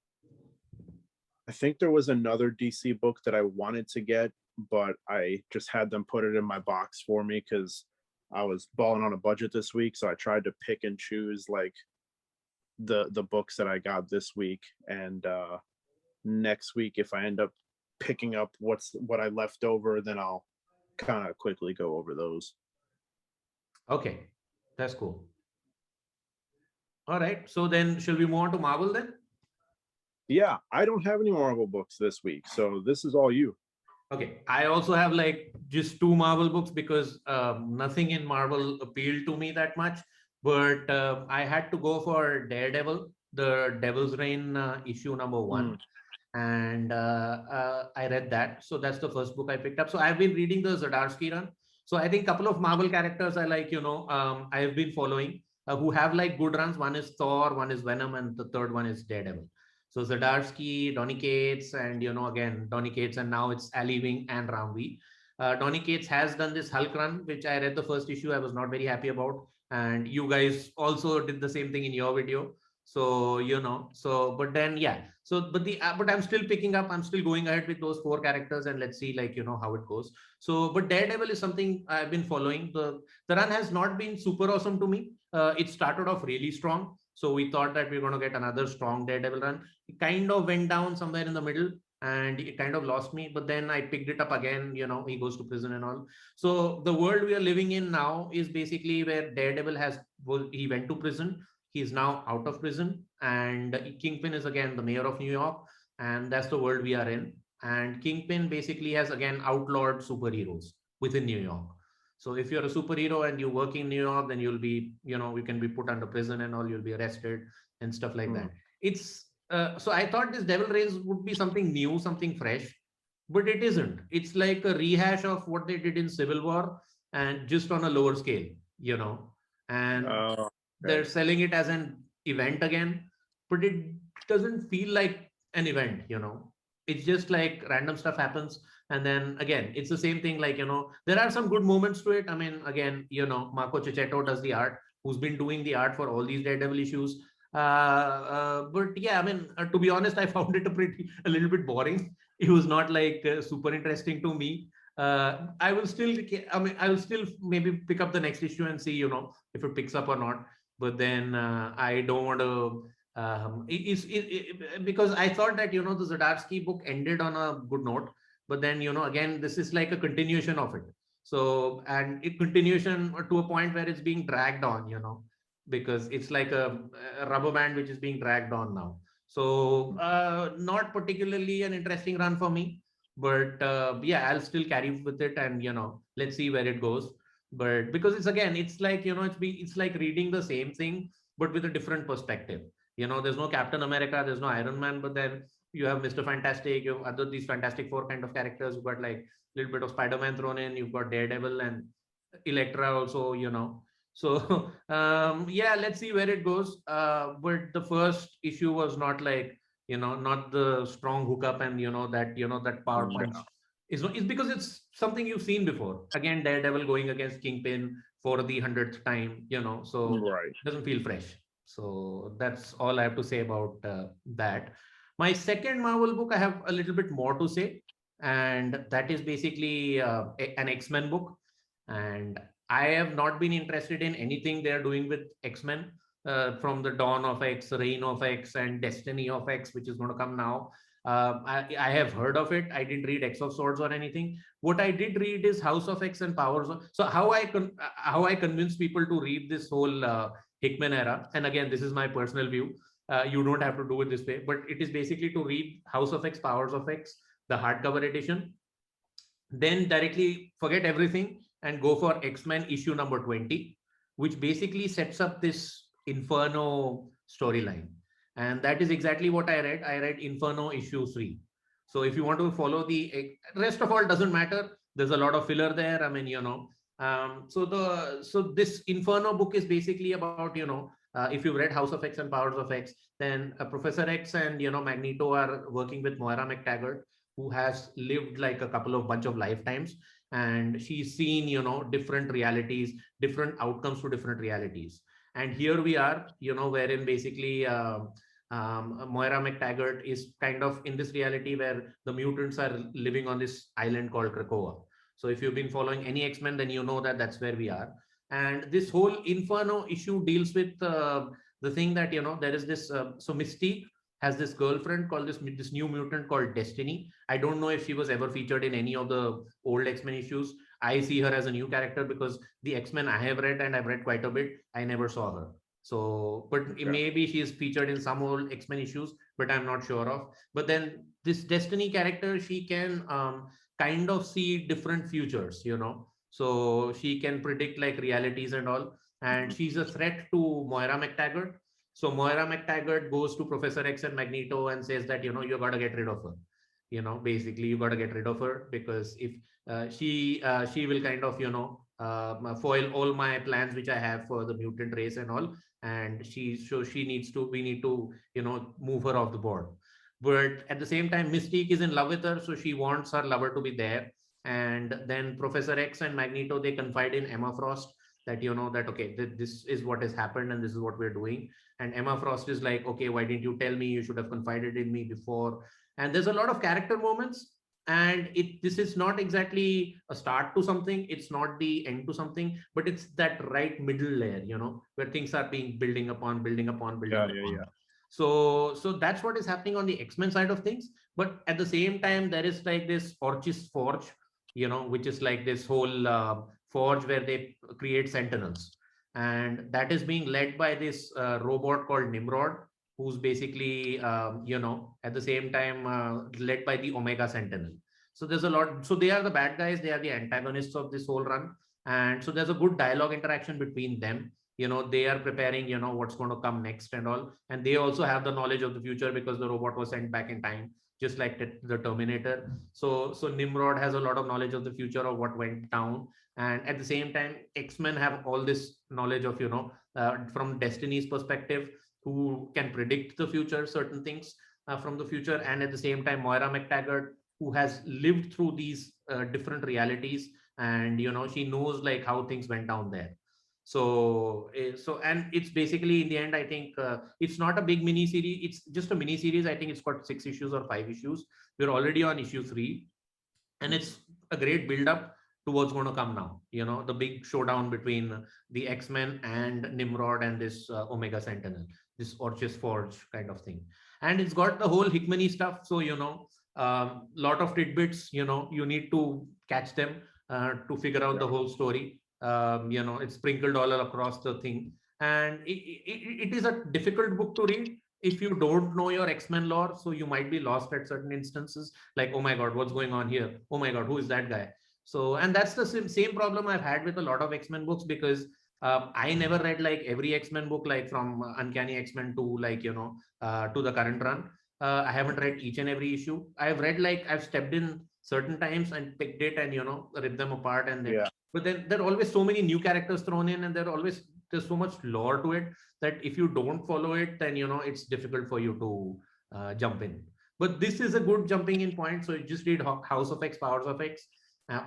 I think there was another DC book that I wanted to get, but I just had them put it in my box for me because I was balling on a budget this week. So I tried to pick and choose like the books that I got this week, and next week if I end up picking up what I left over, then I'll kind of quickly go over those. Okay, that's cool. All right, so then shall we move on to Marvel then? Yeah, I don't have any Marvel books this week, so this is all you. Okay, I also have like just two Marvel books because nothing in Marvel appealed to me that much. But I had to go for Daredevil, the Devil's Reign issue number one. And I read that. So that's the first book I picked up. So I've been reading the Zdarsky run. So I think a couple of Marvel characters I like, I have been following who have like good runs. One is Thor, one is Venom, and the third one is Daredevil. So Zdarsky, Donny Cates, and again Donny Cates, and now it's Ali Wing and Ramvi. Donny Cates has done this Hulk run, which I read the first issue. I was not very happy about, and you guys also did the same thing in your video. So but then yeah. So but I'm still picking up. I'm still going ahead with those four characters, and let's see how it goes. So but Daredevil is something I've been following. The run has not been super awesome to me. It started off really strong. So we thought that we are going to get another strong Daredevil run. It kind of went down somewhere in the middle and it kind of lost me. But then I picked it up again. He goes to prison and all. So the world we are living in now is basically where Daredevil he went to prison. He's now out of prison, and Kingpin is again the mayor of New York, and that's the world we are in. And Kingpin basically has again outlawed superheroes within New York. So if you're a superhero and you work in New York, then you'll be, you can be put under prison and all, you'll be arrested and stuff like that. It's so I thought this Devil Reigns would be something new, something fresh, but it isn't. It's like a rehash of what they did in Civil War and just on a lower scale, and they're selling it as an event again, but it doesn't feel like an event. It's just like random stuff happens, and then again it's the same thing. Like there are some good moments to it. I mean, again, Marco Cicchetto does the art, who's been doing the art for all these Daredevil issues. But yeah, I mean, to be honest, I found it a little bit boring. It was not like super interesting to me. I will still maybe pick up the next issue and see if it picks up or not. But then I don't want to because I thought that the Zdarsky book ended on a good note, but then again this is like a continuation of it. So and it continuation to a point where it's being dragged on, because it's like a rubber band which is being dragged on now. So not particularly an interesting run for me, but yeah, I'll still carry with it, and let's see where it goes. But because it's like it's like reading the same thing but with a different perspective. There's no Captain America, there's no Iron Man, but then you have Mr. Fantastic, you have these Fantastic Four kind of characters. You've got like a little bit of Spider-Man thrown in, you've got Daredevil and Elektra also. So yeah, let's see where it goes. But the first issue was not like not the strong hookup, and that power punch. It's because it's something you've seen before. Again, Daredevil going against Kingpin for the 100th time, so it doesn't feel fresh. So that's all I have to say about that. My second Marvel book, I have a little bit more to say, and that is basically an X-Men book. And I have not been interested in anything they are doing with X-Men, from the Dawn of X, Reign of X, and Destiny of X, which is going to come now. I have heard of it. I didn't read X of Swords or anything. What I did read is House of X and Powers of. So how I convince people to read this whole Hickman era, and again, this is my personal view. You don't have to do it this way, but it is basically to read House of X, Powers of X, the hardcover edition, then directly forget everything and go for X-Men issue number 20, which basically sets up this Inferno storyline. And that is exactly what I read. I read Inferno issue 3. So if you want to follow the rest of all, doesn't matter. There's a lot of filler there. I mean, so this Inferno book is basically about, if you've read House of X and Powers of X, then Professor X and Magneto are working with Moira McTaggart, who has lived like a couple of bunch of lifetimes, and she's seen different realities, different outcomes to different realities. And here we are, wherein basically Moira McTaggart is kind of in this reality where the mutants are living on this island called Krakoa. So if you've been following any X-Men, then you know that that's where we are. And this whole Inferno issue deals with the thing that there is this so Mystique has this girlfriend called this new mutant called Destiny. I don't know if she was ever featured in any of the old X-Men issues. I see her as a new character because the X-Men I have read, and I've read quite a bit, I never saw her. So, but maybe she is featured in some old X-Men issues, but I'm not sure of. But then this Destiny character, she can kind of see different futures, so she can predict like realities and all. And she's a threat to Moira McTaggart. So Moira McTaggart goes to Professor X and Magneto and says that, you got to get rid of her. Basically you got to get rid of her, because if she will kind of, foil all my plans, which I have for the mutant race and all. And we need to, move her off the board. But at the same time, Mystique is in love with her. So she wants her lover to be there. And then Professor X and Magneto, they confide in Emma Frost that, okay, this is what has happened and this is what we're doing. And Emma Frost is like, okay, why didn't you tell me? You should have confided in me before. And there's a lot of character moments. And this is not exactly a start to something. It's not the end to something, but it's that right middle layer, where things are being building upon. Yeah. So that's what is happening on the X-Men side of things. But at the same time, there is like this Orchis Forge, which is like this whole forge where they create sentinels. And that is being led by this robot called Nimrod, who's basically, at the same time led by the Omega Sentinel. So there's a lot. So they are the bad guys. They are the antagonists of this whole run. And so there's a good dialogue interaction between them. They are preparing, what's going to come next and all. And they also have the knowledge of the future because the robot was sent back in time, just like the Terminator. So Nimrod has a lot of knowledge of the future of what went down. And at the same time, X-Men have all this knowledge of, from Destiny's perspective, who can predict the future, certain things from the future. And at the same time, Moira McTaggart, who has lived through these different realities. And, she knows like how things went down there. So and it's basically in the end, I think it's not a big mini series. It's just a mini series. I think it's got 6 issues or 5 issues. We're already on issue 3, and it's a great build up to what's going to come now. The big showdown between the X-Men and Nimrod and this Omega Sentinel, this Orchis Forge kind of thing. And it's got the whole Hickman-y stuff. So, lot of tidbits, you need to catch them to figure out the whole story. It's sprinkled all across the thing. And it is a difficult book to read if you don't know your X-Men lore. So you might be lost at certain instances, like, oh my God, what's going on here? Oh my God, who is that guy? So, and that's the same problem I've had with a lot of X-Men books, because I never read like every X-Men book, like from Uncanny X-Men to like, to the current run. I haven't read each and every issue. I've read like, I've stepped in certain times and picked it and, ripped them apart. And then, but then there are always so many new characters thrown in, and there's so much lore to it that if you don't follow it, then, it's difficult for you to jump in. But this is a good jumping in point. So you just read House of X, Powers of X,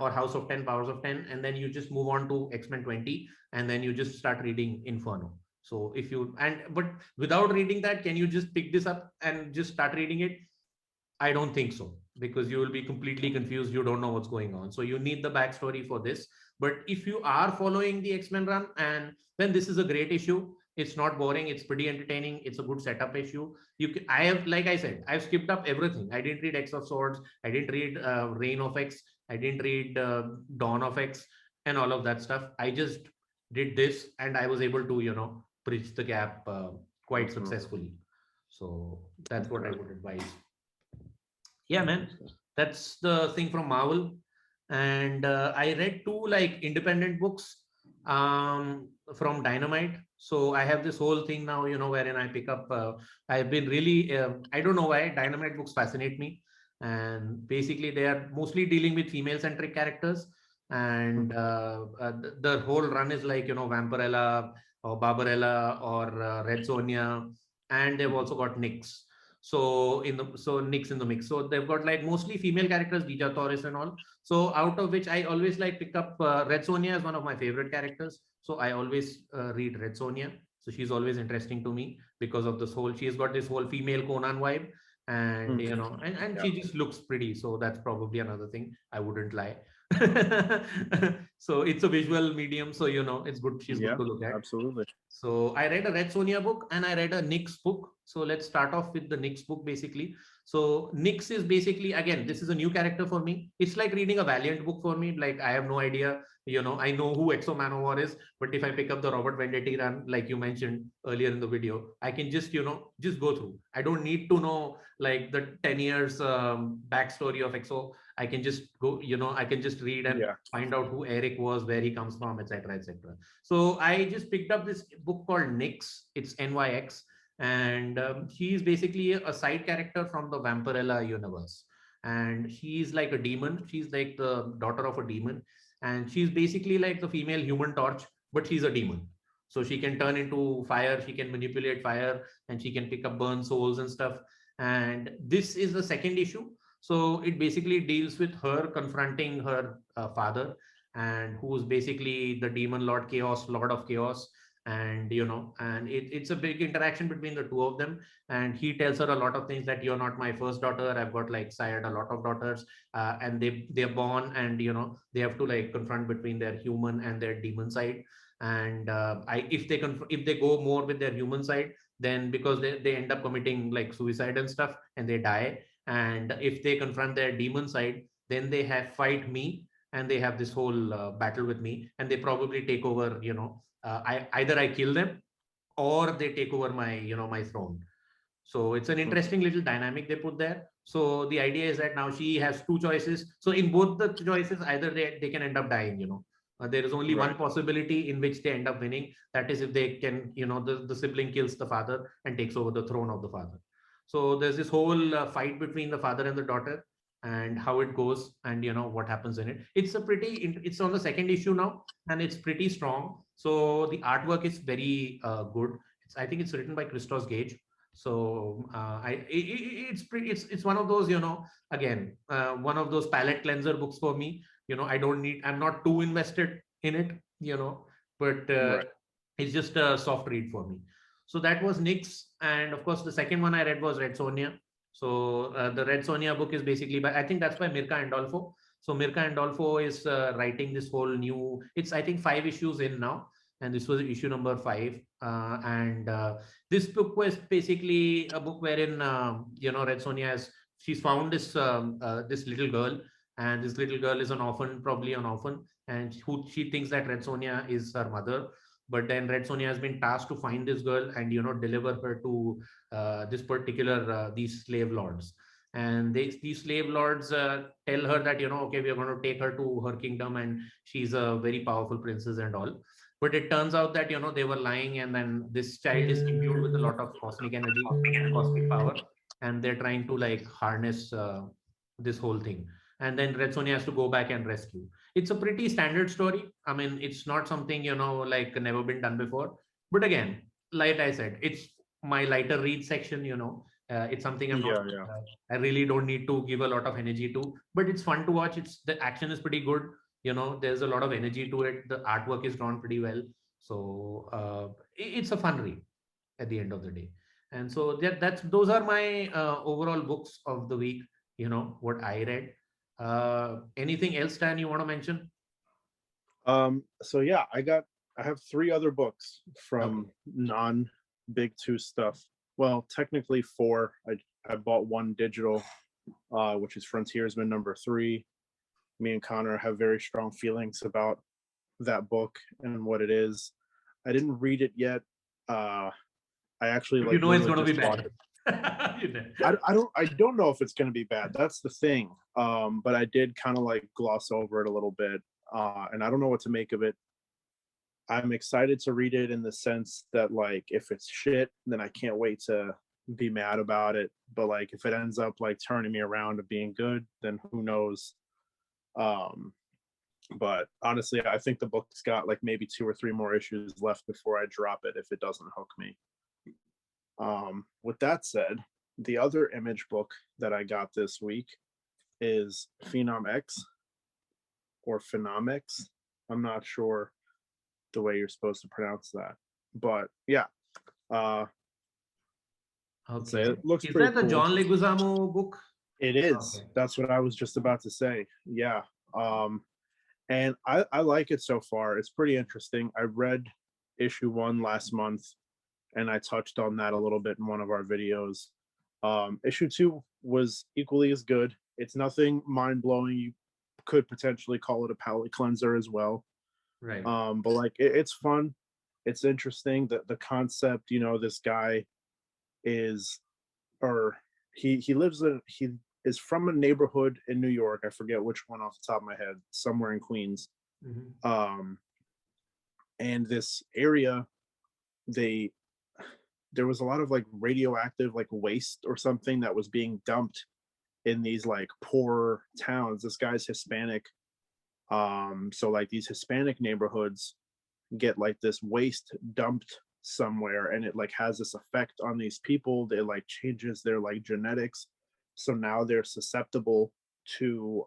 or House of 10, Powers of 10, and then you just move on to X-Men 20, and then you just start reading Inferno. So if you but without reading that, can you just pick this up and just start reading it? I don't think so, because you will be completely confused. You don't know what's going on. So you need the backstory for this. But if you are following the X-Men run, and then this is a great issue. It's not boring. It's pretty entertaining. It's a good setup issue. I have, like I said, I've skipped up everything. I didn't read X of Swords. I didn't read Reign of X. I didn't read Dawn of X and all of that stuff. I just did this, and I was able to, bridge the gap quite successfully. So that's what I would advise. Yeah, man, that's the thing from Marvel. And I read two like independent books from Dynamite. So I have this whole thing now, wherein I pick up. I've been really, I don't know why Dynamite books fascinate me, and basically they are mostly dealing with female-centric characters. And the whole run is like Vampirella or Barbarella or Red Sonia, and they've also got Nyx. So Nyx in the mix. So they've got like mostly female characters, Dija Torres and all. So out of which I always like pick up Red Sonia as one of my favorite characters. So I always read Red Sonia. So she's always interesting to me because of this whole. She's got this whole female Conan vibe, and and she just looks pretty. So that's probably another thing. I wouldn't lie. So it's a visual medium, so it's good. She's good to look at. Absolutely. So I read a Red Sonia book and I read a Nyx book. So let's start off with the Nyx book basically. So Nyx is basically, again, this is a new character for me. It's like reading a Valiant book for me. Like I have no idea, I know who Exo Manowar is, but if I pick up the Robert Venditti run, like you mentioned earlier in the video, I can just, just go through. I don't need to know like the 10 years backstory of Exo. I can just go, I can just read and find out who Eric was, where he comes from, etc., etc. So I just picked up this book called Nyx. It's NYX, and she is basically a side character from the Vampirella universe, and she's like a demon. She's like the daughter of a demon, and she's basically like the female Human Torch, but she's a demon. So she can turn into fire, she can manipulate fire, and she can pick up burn souls and stuff. And this is the second issue. So it basically deals with her confronting her father, and who's basically the demon lord chaos, lord of chaos. And it's a big interaction between the two of them, and he tells her a lot of things, that you're not my first daughter, I've got like sired a lot of daughters, and they're born, and they have to like confront between their human and their demon side. And if they go more with their human side, then because they end up committing like suicide and stuff, and they die. And if they confront their demon side, then they have fight me, and they have this whole battle with me, and they probably take over. I kill them, or they take over my my throne. So it's an interesting little dynamic they put there. So the idea is that now she has two choices. So in both the choices, either they can end up dying. There is only one possibility in which they end up winning. That is if they can, the sibling kills the father and takes over the throne of the father. So there's this whole fight between the father and the daughter, and how it goes, and what happens in it. It's it's on the second issue now, and it's pretty strong. So the artwork is very good. I think it's written by Christos Gage. So it's one of those, again, one of those palette cleanser books for me. I'm not too invested in it, but it's just a soft read for me. So that was Nyx. And of course, the second one I read was Red Sonia. So the Red Sonia book is basically I think that's by Mirka Andolfo. So Mirka Andolfo is writing this whole new, it's I think 5 issues in now. And this was issue number 5. And this book was basically a book wherein, Red Sonia she's found this this little girl. And this little girl is probably an orphan. And she thinks that Red Sonia is her mother. But then Red Sonia has been tasked to find this girl and deliver her to this particular these slave lords. And these slave lords tell her that okay, we are going to take her to her kingdom, and she's a very powerful princess and all. But it turns out that they were lying, and then this child is imbued with a lot of cosmic energy and cosmic power, and they're trying to like harness this whole thing. And then Red Sonia has to go back and rescue. It's a pretty standard story. I mean, it's not something, like never been done before. But again, like I said, it's my lighter read section, it's something I really don't need to give a lot of energy to, but it's fun to watch. The action is pretty good. There's a lot of energy to it. The artwork is drawn pretty well. So it's a fun read at the end of the day. And so those are my overall books of the week. What I read. Anything else, Dan, you want to mention? So yeah, I have three other books Okay. from non big two stuff. Well, technically four. I bought one digital, which is Frontiersman #3. Me and Connor have very strong feelings about that book and what it is. I didn't read it yet. I actually But you like know it's literally going to be just bought bad. it. You know. I don't know if it's going to be bad. That's the thing. But I did kind of like gloss over it a little bit. And I don't know what to make of it. I'm excited to read it in the sense that like if it's shit, then I can't wait to be mad about it. But like if it ends up like turning me around to being good, then who knows? Um, but honestly, I think the book's got like maybe two or three more issues left before I drop it if it doesn't hook me. With that said, the other Image book that I got this week is Phenom X or Phenom X. I'm not sure the way you're supposed to pronounce that, but yeah, uh, say Okay. it looks Is pretty that the cool. John Leguizamo book? It is. Okay. That's what I was just about to say. Yeah. And I like it so far. It's pretty interesting. I read issue 1 last month, and I touched on that a little bit in one of our videos. Issue 2 was equally as good. It's nothing mind blowing. You could potentially call it a palate cleanser as well. Right. But like it's fun. It's interesting that the concept, this guy is, or he lives in, he is from a neighborhood in New York. I forget which one off the top of my head, somewhere in Queens. Mhm. Um, and this area, they there was a lot of like radioactive like waste or something that was being dumped in these like poor towns. This guy's Hispanic. So like these Hispanic neighborhoods get like this waste dumped somewhere, and it like has this effect on these people. It like changes their like genetics, so now they're susceptible to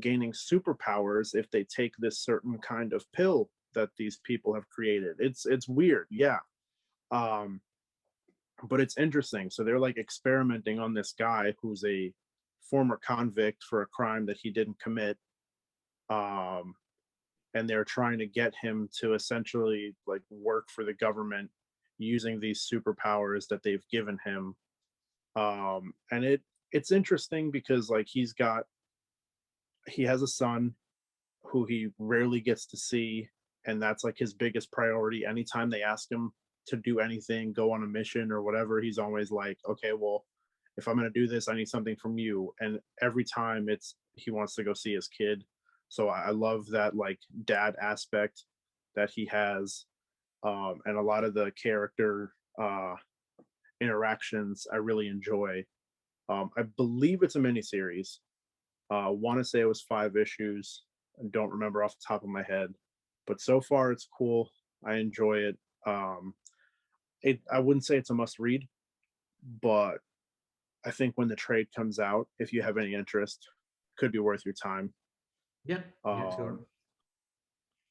gaining superpowers if they take this certain kind of pill that these people have created. It's weird, yeah. um but it's interesting. So they're like experimenting on this guy who's a former convict for a crime that he didn't commit. um and they're trying to get him to essentially like work for the government using these superpowers that they've given him. And it's interesting because like he has a son who he rarely gets to see, and that's like his biggest priority. Anytime they ask him to do anything, go on a mission or whatever, he's always like, okay, well, if I'm going to do this, I need something from you. And every time it's he wants to go see his kid. So I love that like dad aspect that he has. And a lot of the character interactions I really enjoy. I believe it's a miniseries. Want to say it was 5 issues. I don't remember off the top of my head, but so far it's cool. I enjoy it. Um, I wouldn't say it's a must read, but I think when the trade comes out, if you have any interest, could be worth your time. Yeah. Yeah. Sure. Um,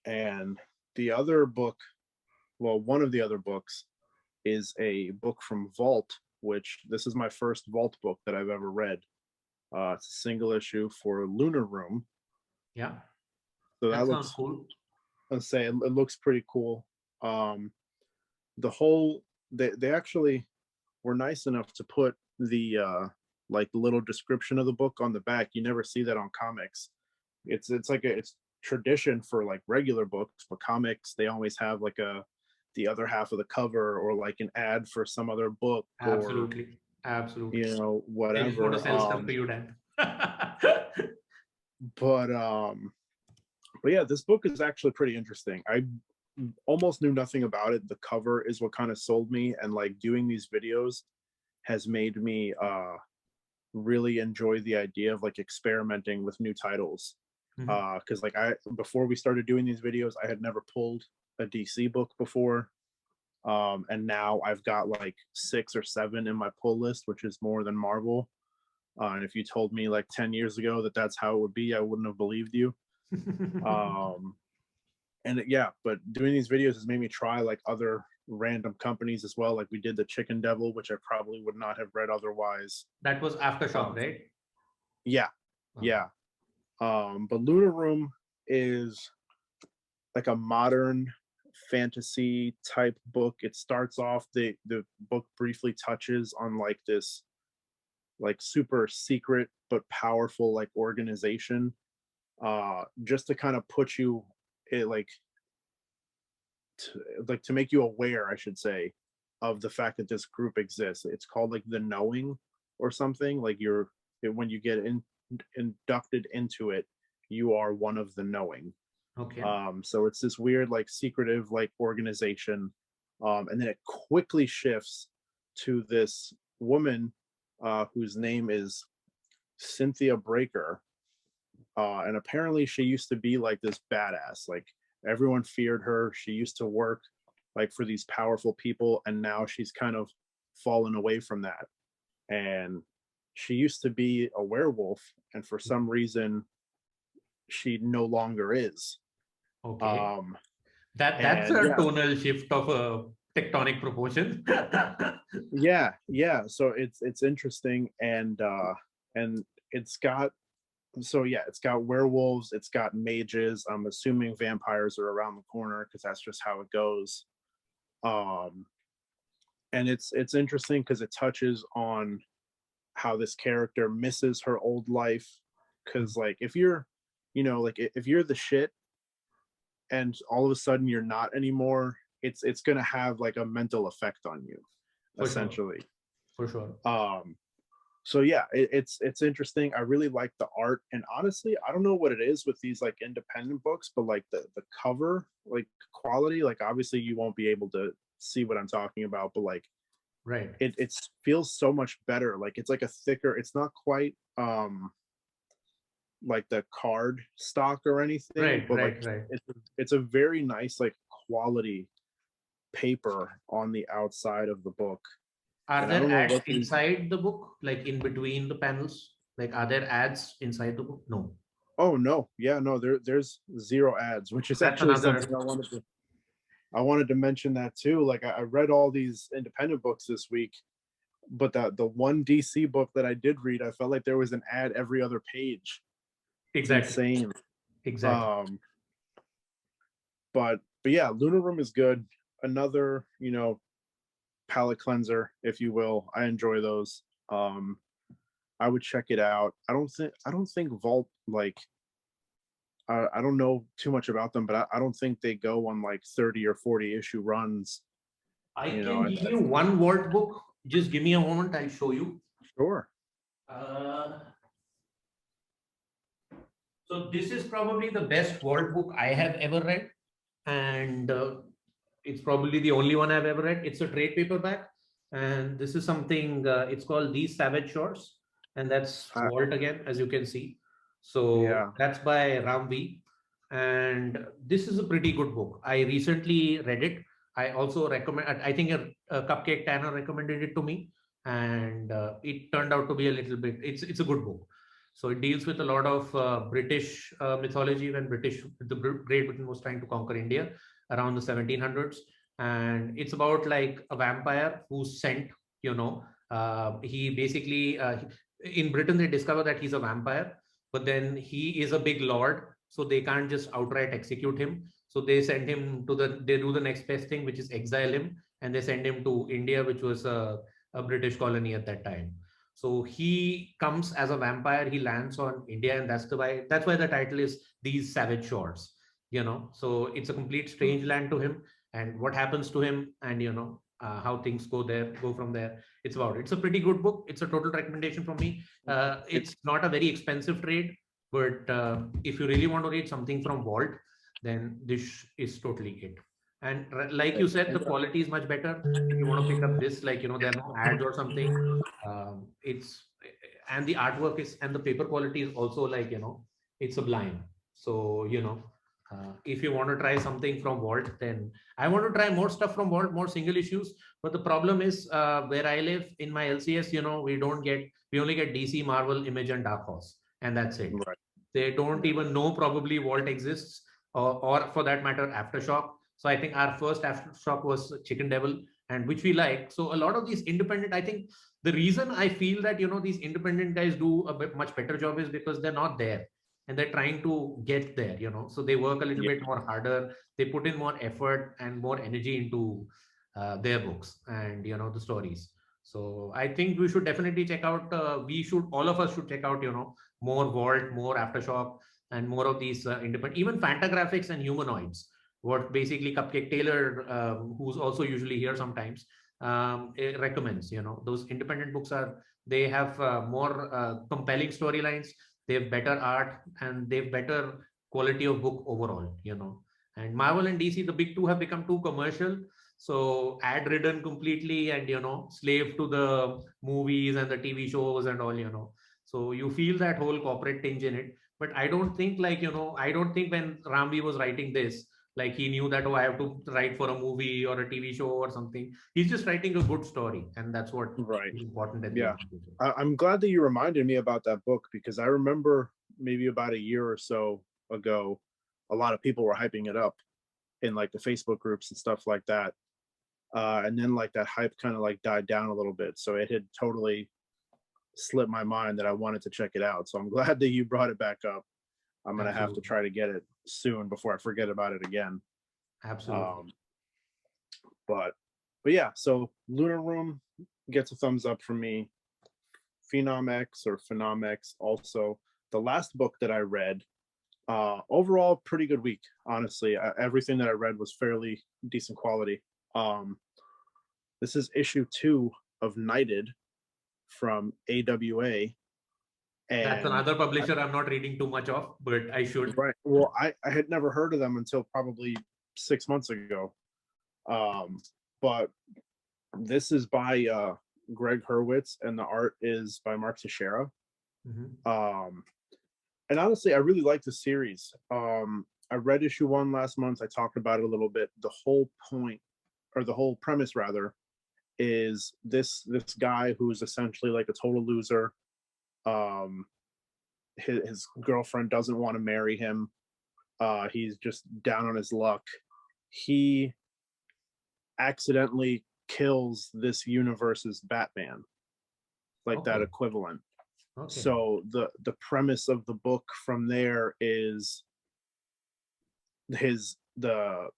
and the other book, well, one of the other books is a book from Vault, which this is my first Vault book that I've ever read. It's a single issue for Lunar Room. Yeah. So That that sounds looks, cool. let's say, it looks pretty cool. Um, the whole, they actually were nice enough to put the like the little description of the book on the back. You never see that on comics. It's like it's tradition for like regular books, but comics they always have like the other half of the cover or like an ad for some other book or Absolutely. Absolutely. I just want to whatever. sell stuff to you, Dan. But but yeah, this book is actually pretty interesting. I almost knew nothing about it. The cover is what kind of sold me, and like doing these videos has made me really enjoy the idea of like experimenting with new titles. Mhm. Because like I before we started doing these videos, I had never pulled a DC book before. And now I've got like 6 or 7 in my pull list, which is more than Marvel. And if you told me like 10 years ago that that's how it would be, I wouldn't have believed you. Um, And yeah, but doing these videos has made me try like other random companies as well. Like we did the Chicken Devil, which I probably would not have read otherwise. That was Aftershock, right? Yeah, yeah. But Lunar Room is like a modern fantasy type book. It starts off, the book briefly touches on like this like super secret but powerful like organization, just to kind of put you it to make you aware, I should say, of the fact that this group exists. It's called like the Knowing or something. Like when you get inducted into it, you are one of the Knowing. Okay. So it's this weird like secretive like organization, and then it quickly shifts to this woman whose name is Cynthia Breaker, and apparently she used to be like this badass. Like everyone feared her. She used to work like for these powerful people, and now she's kind of fallen away from that. And she used to be a werewolf, and for some reason she no longer is. Okay. That's a yeah. tonal shift of a tectonic proportion. Yeah. So it's interesting, and it's got it's got werewolves, it's got mages. I'm assuming vampires are around the corner because that's just how it goes. And it's interesting because it touches on how this character misses her old life. Because like if you're, like if you're the shit and all of a sudden you're not anymore, it's gonna have like a mental effect on you, For essentially. Sure. For sure. So yeah, it's interesting. I really like the art, and honestly, I don't know what it is with these like independent books, but like the cover like quality, like obviously you won't be able to see what I'm talking about, but like right, it feels so much better. Like it's like a thicker, it's not quite like the card stock or anything, right, but right, like right. it's a very nice like quality paper on the outside of the book. Are And I don't there know ads what inside the book, like in between the panels? Like, are there ads inside the book? No. Oh no, yeah, no, there's zero ads, which is That's actually another. something I wanted to mention that too. Like I read all these independent books this week, but the one DC book that I did read, I felt like there was an ad every other page. It's Exactly. insane. Exactly. But yeah, Lunar Room is good. Another, palette cleanser, if you will. I enjoy those. I would check it out. I don't think Vault, like I don't know too much about them, but I don't think they go on like 30 or 40 issue runs. I can give you one Vault book. Just give me a moment. I'll show you. Sure. So this is probably the best Vault book I have ever read, and it's probably the only one I've ever read. It's a trade paperback, and this is something. It's called These Savage Shores, and that's Vault again, as you can see. So that's by Ram V, and this is a pretty good book. I recently read it. I also recommend. I think a Cupcake Tanner recommended it to me, and it turned out to be a little bit. It's a good book. So it deals with a lot of British mythology when the Great Britain was trying to conquer India around the 1700s, and it's about like a vampire who's sent. He basically in Britain they discover that he's a vampire, but then he is a big lord, so they can't just outright execute him. So they send him they do the next best thing, which is exile him, and they send him to India, which was a British colony at that time. So he comes as a vampire, he lands on India, and that's why the title is These Savage Shores. So it's a complete strange land to him, and what happens to him, and how things go from there. It's a pretty good book. It's a total recommendation from me. It's not a very expensive trade, but if you really want to read something from Vault, then this is totally it. And like you said, the quality is much better. If you want to pick up this, like, there are no ads or something. And the artwork and the paper quality is also like, it's sublime. So, if you want to try something from Vault, then I want to try more stuff from Vault, more single issues. But the problem is where I live in my LCS, we only get DC, Marvel, Image, and Dark Horse. And that's it. Right. They don't even know probably Vault exists. or for that matter, Aftershock. So I think our first Aftershock was Chicken Devil, and which we like. So a lot of these independent, I think the reason I feel that these independent guys do a much better job is because they're not there and they're trying to get there. So they work a little Yeah. bit more harder. They put in more effort and more energy into their books and the stories. So I think we should definitely check out. All of us should check out. More Vault, more Aftershock, and more of these independent, even Fantagraphics and Humanoids. What basically Cupcake Taylor, who's also usually here sometimes, it recommends. Those independent books they have more compelling storylines. They have better art and they have better quality of book overall. And Marvel and DC, the big two, have become too commercial, so ad ridden completely, and slave to the movies and the TV shows and all. So you feel that whole corporate tinge in it. But I don't think I don't think when Ramvi was writing this, like he knew that, oh, I have to write for a movie or a TV show or something. He's just writing a good story, and that's what Right. is important at the Yeah. end of the day. I'm glad that you reminded me about that book, because I remember maybe about a year or so ago, a lot of people were hyping it up in like the Facebook groups and stuff like that. And then like that hype kind of like died down a little bit. So it had totally slipped my mind that I wanted to check it out. So I'm glad that you brought it back up. I'm going to have to Absolutely. try to get it soon before I forget about it again. Absolutely. But yeah, so Lunar Room gets a thumbs up from me. Phenom X or Phenom X also. The last book that I read, overall pretty good week, honestly. Everything that I read was fairly decent quality. This is issue 2 of Knighted from AWA. And that's another publisher I'm not reading too much of, but I should. Right. Well, I had never heard of them until probably 6 months ago. But this is by Greg Hurwitz, and the art is by Mark Teixeira. Mm-hmm. And honestly, I really like the series. I read issue 1 last month. I talked about it a little bit. The whole point, or the whole premise rather, is this guy who's essentially like a total loser. His girlfriend doesn't want to marry him. He's just down on his luck. He accidentally kills this universe's Batman, like that equivalent. Okay. So the premise of the book from there is the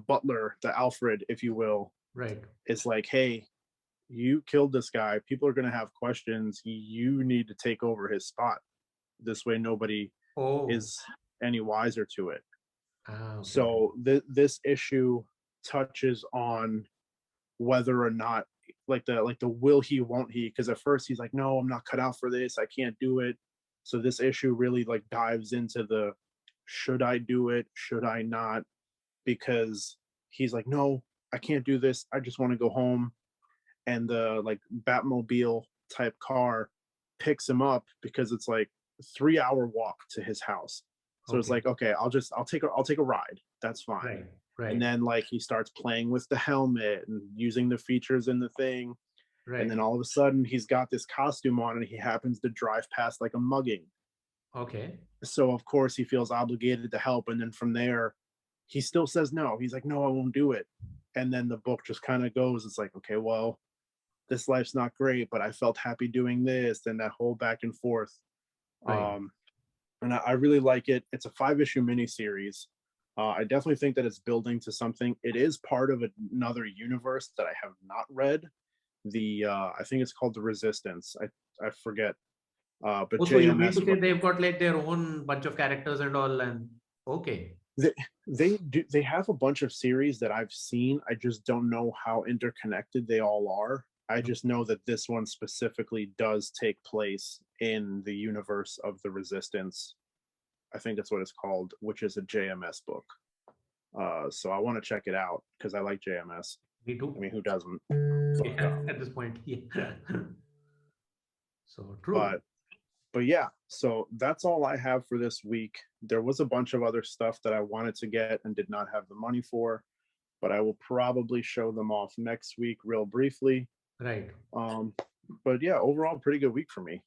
butler, the Alfred, if you will, right, is like, hey, you killed this guy. People are going to have questions. You need to take over his spot. This way, nobody is any wiser to it. Okay. So this issue touches on whether or not, like the will he, won't he? Because at first he's like, no, I'm not cut out for this. I can't do it. So this issue really like dives into the, should I do it? Should I not? Because he's like, no, I can't do this. I just want to go home. And the like Batmobile type car picks him up, because it's like a 3-hour walk to his house. So it's like, okay, I'll take a ride. That's fine. Right. Right. And then like he starts playing with the helmet and using the features in the thing. Right. And then all of a sudden he's got this costume on and he happens to drive past like a mugging. Okay. So of course he feels obligated to help. And then from there, he still says no. He's like, no, I won't do it. And then the book just kind of goes, it's like, okay, well, this life's not great, but I felt happy doing this, and that whole back and forth. Right. And I really like it. It's a 5-issue miniseries. I definitely think that it's building to something. It is part of another universe that I have not read. I think it's called The Resistance. I forget. But so you mean to say they've got like their own bunch of characters and all, and okay. They have a bunch of series that I've seen. I just don't know how interconnected they all are. I just know that this one specifically does take place in the universe of The Resistance. I think that's what it's called, which is a JMS book. So I want to check it out because I like JMS. Me too. I mean, who doesn't? At this point, yeah. So true. But yeah, so that's all I have for this week. There was a bunch of other stuff that I wanted to get and did not have the money for, but I will probably show them off next week real briefly. Right. But yeah, overall, pretty good week for me.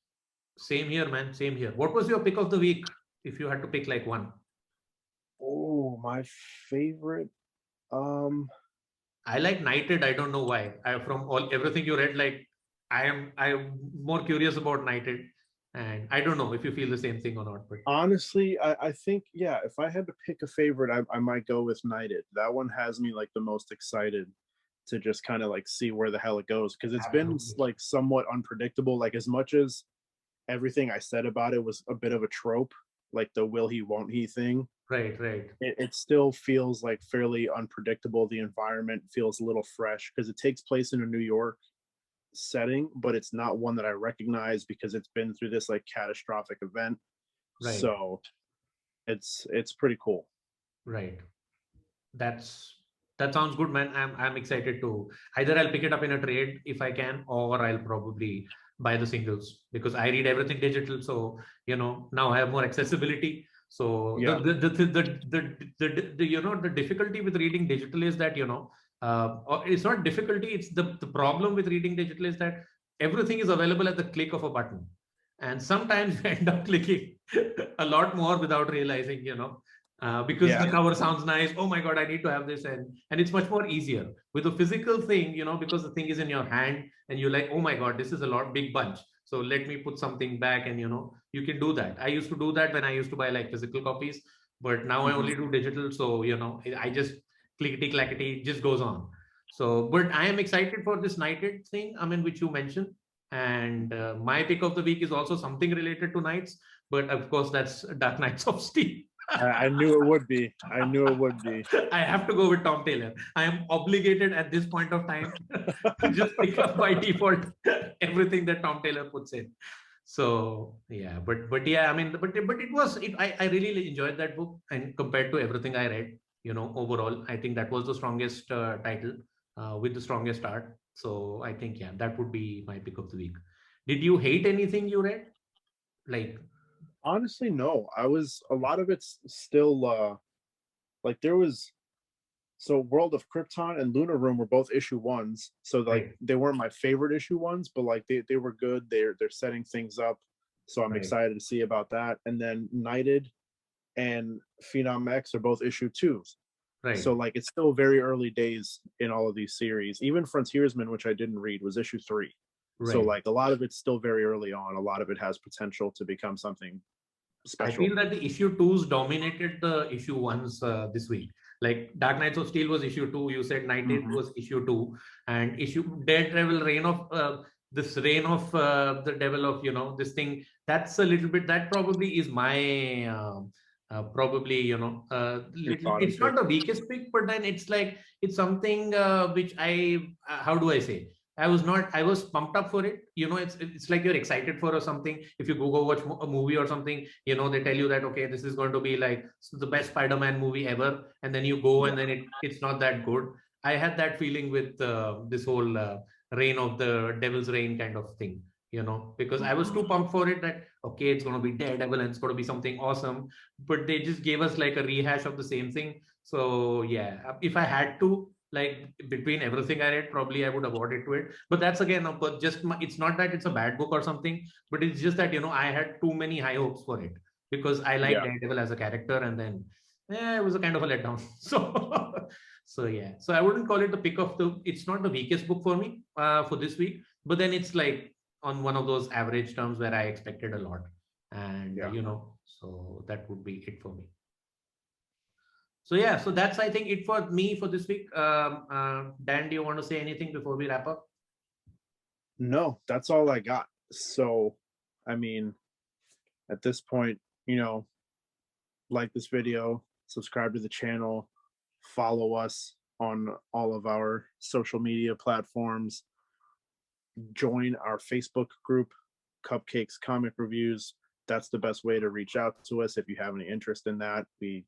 Same here, man. Same here. What was your pick of the week, if you had to pick like one? Oh, my favorite. I like Knighted. I don't know why. From everything you read, like I'm more curious about Knighted, and I don't know if you feel the same thing or not. But honestly, I think, yeah, if I had to pick a favorite, I might go with Knighted. That one has me like the most excited to just kind of like see where the hell it goes, because it's been like somewhat unpredictable. Like, as much as everything I said about it was a bit of a trope, like the will he won't he thing, right. it still feels like fairly unpredictable. The environment feels a little fresh because it takes place in a New York setting, but it's not one that I recognize because it's been through this like catastrophic event. Right. So it's pretty cool. Right. That sounds good, man. I'm excited to either I'll pick it up in a trade if I can, or I'll probably buy the singles because I read everything digital. So now I have more accessibility. So Yeah. the difficulty with reading digital is that it's not difficulty. It's the problem with reading digital is that everything is available at the click of a button, and sometimes you end up clicking a lot more without realizing. Because the cover sounds nice. Oh my God, I need to have this. And it's much more easier with a physical thing, because the thing is in your hand and you're like, oh my God, this is a big bunch. So let me put something back and, you can do that. I used to do that when I used to buy like physical copies, but now I only do digital. So, I just clickety clackety, just goes on. So, but I am excited for this Knighted thing, which you mentioned. And my pick of the week is also something related to knights, but of course that's Dark Knights of Steel. I knew it would be. I knew it would be. I have to go with Tom Taylor. I am obligated at this point of time to just pick up by default everything that Tom Taylor puts in. So yeah, but yeah, but I really enjoyed that book, and compared to everything I read, overall, I think that was the strongest title with the strongest art. So I think that would be my pick of the week. Did you hate anything you read? Like, honestly, no. A lot of it's still like there was. So World of Krypton and Lunar Room were both issue ones. So like they weren't my favorite issue ones, but like they were good. They're setting things up. So I'm excited to see about that. And then Knighted and Phenom X are both issue twos. right. So like it's still very early days in all of these series. Even Frontiersman, which I didn't read, was issue 3. So like a lot of it's still very early on. A lot of it has potential to become something special. I feel that the issue 2s dominated the issue 1s this week. Like Dark Knights of Steel was issue 2. You said Knighted was issue 2, and issue Daredevil reign of the devil of this thing. That's a little bit. That probably is my probably it's not the weakest pick, but then it's like it's something which how do I say. I was pumped up for it. It's like you're excited for or something. If you go watch a movie or something, they tell you that, okay, this is going to be like the best Spider-Man movie ever. And then you go and then it's not that good. I had that feeling with this whole reign of the devil's reign kind of thing, because I was too pumped for it that, okay, it's going to be Daredevil and it's going to be something awesome. But they just gave us like a rehash of the same thing. So yeah, if I had to, like between everything I read, probably I would award it to it. But that's again, but it's not that it's a bad book or something, but it's just that I had too many high hopes for it because I like Daredevil as a character, and then it was a kind of a letdown. So yeah, so I wouldn't call it the pick of the. It's not the weakest book for me for this week, but then it's like on one of those average terms where I expected a lot, and so that would be it for me. So yeah, so that's I think it for me for this week. Dan, do you want to say anything before we wrap up? No, that's all I got. So, I mean, at this point, like this video, subscribe to the channel, follow us on all of our social media platforms, join our Facebook group, Cupcakes Comic Reviews. That's the best way to reach out to us if you have any interest in that. We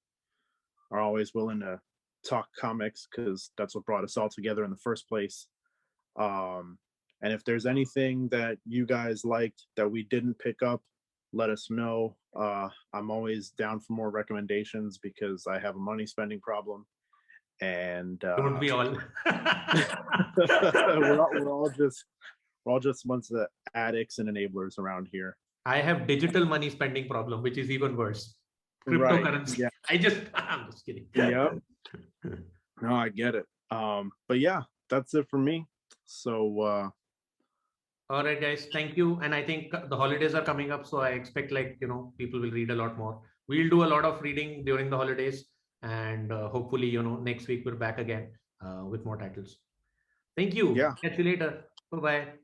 are always willing to talk comics because that's what brought us all together in the first place. And if there's anything that you guys liked that we didn't pick up, let us know. I'm always down for more recommendations because I have a money spending problem. And don't we all? we're all just a bunch of addicts and enablers around here. I have digital money spending problem, which is even worse. cryptocurrency. Yeah. I'm just kidding. Yep. No, I get it. But yeah, that's it for me. So all right, guys, thank you. And I think the holidays are coming up, so I expect people will read a lot more. We'll do a lot of reading during the holidays, and hopefully next week we're back again with more titles. Thank you. yeah. Catch you later. Bye bye.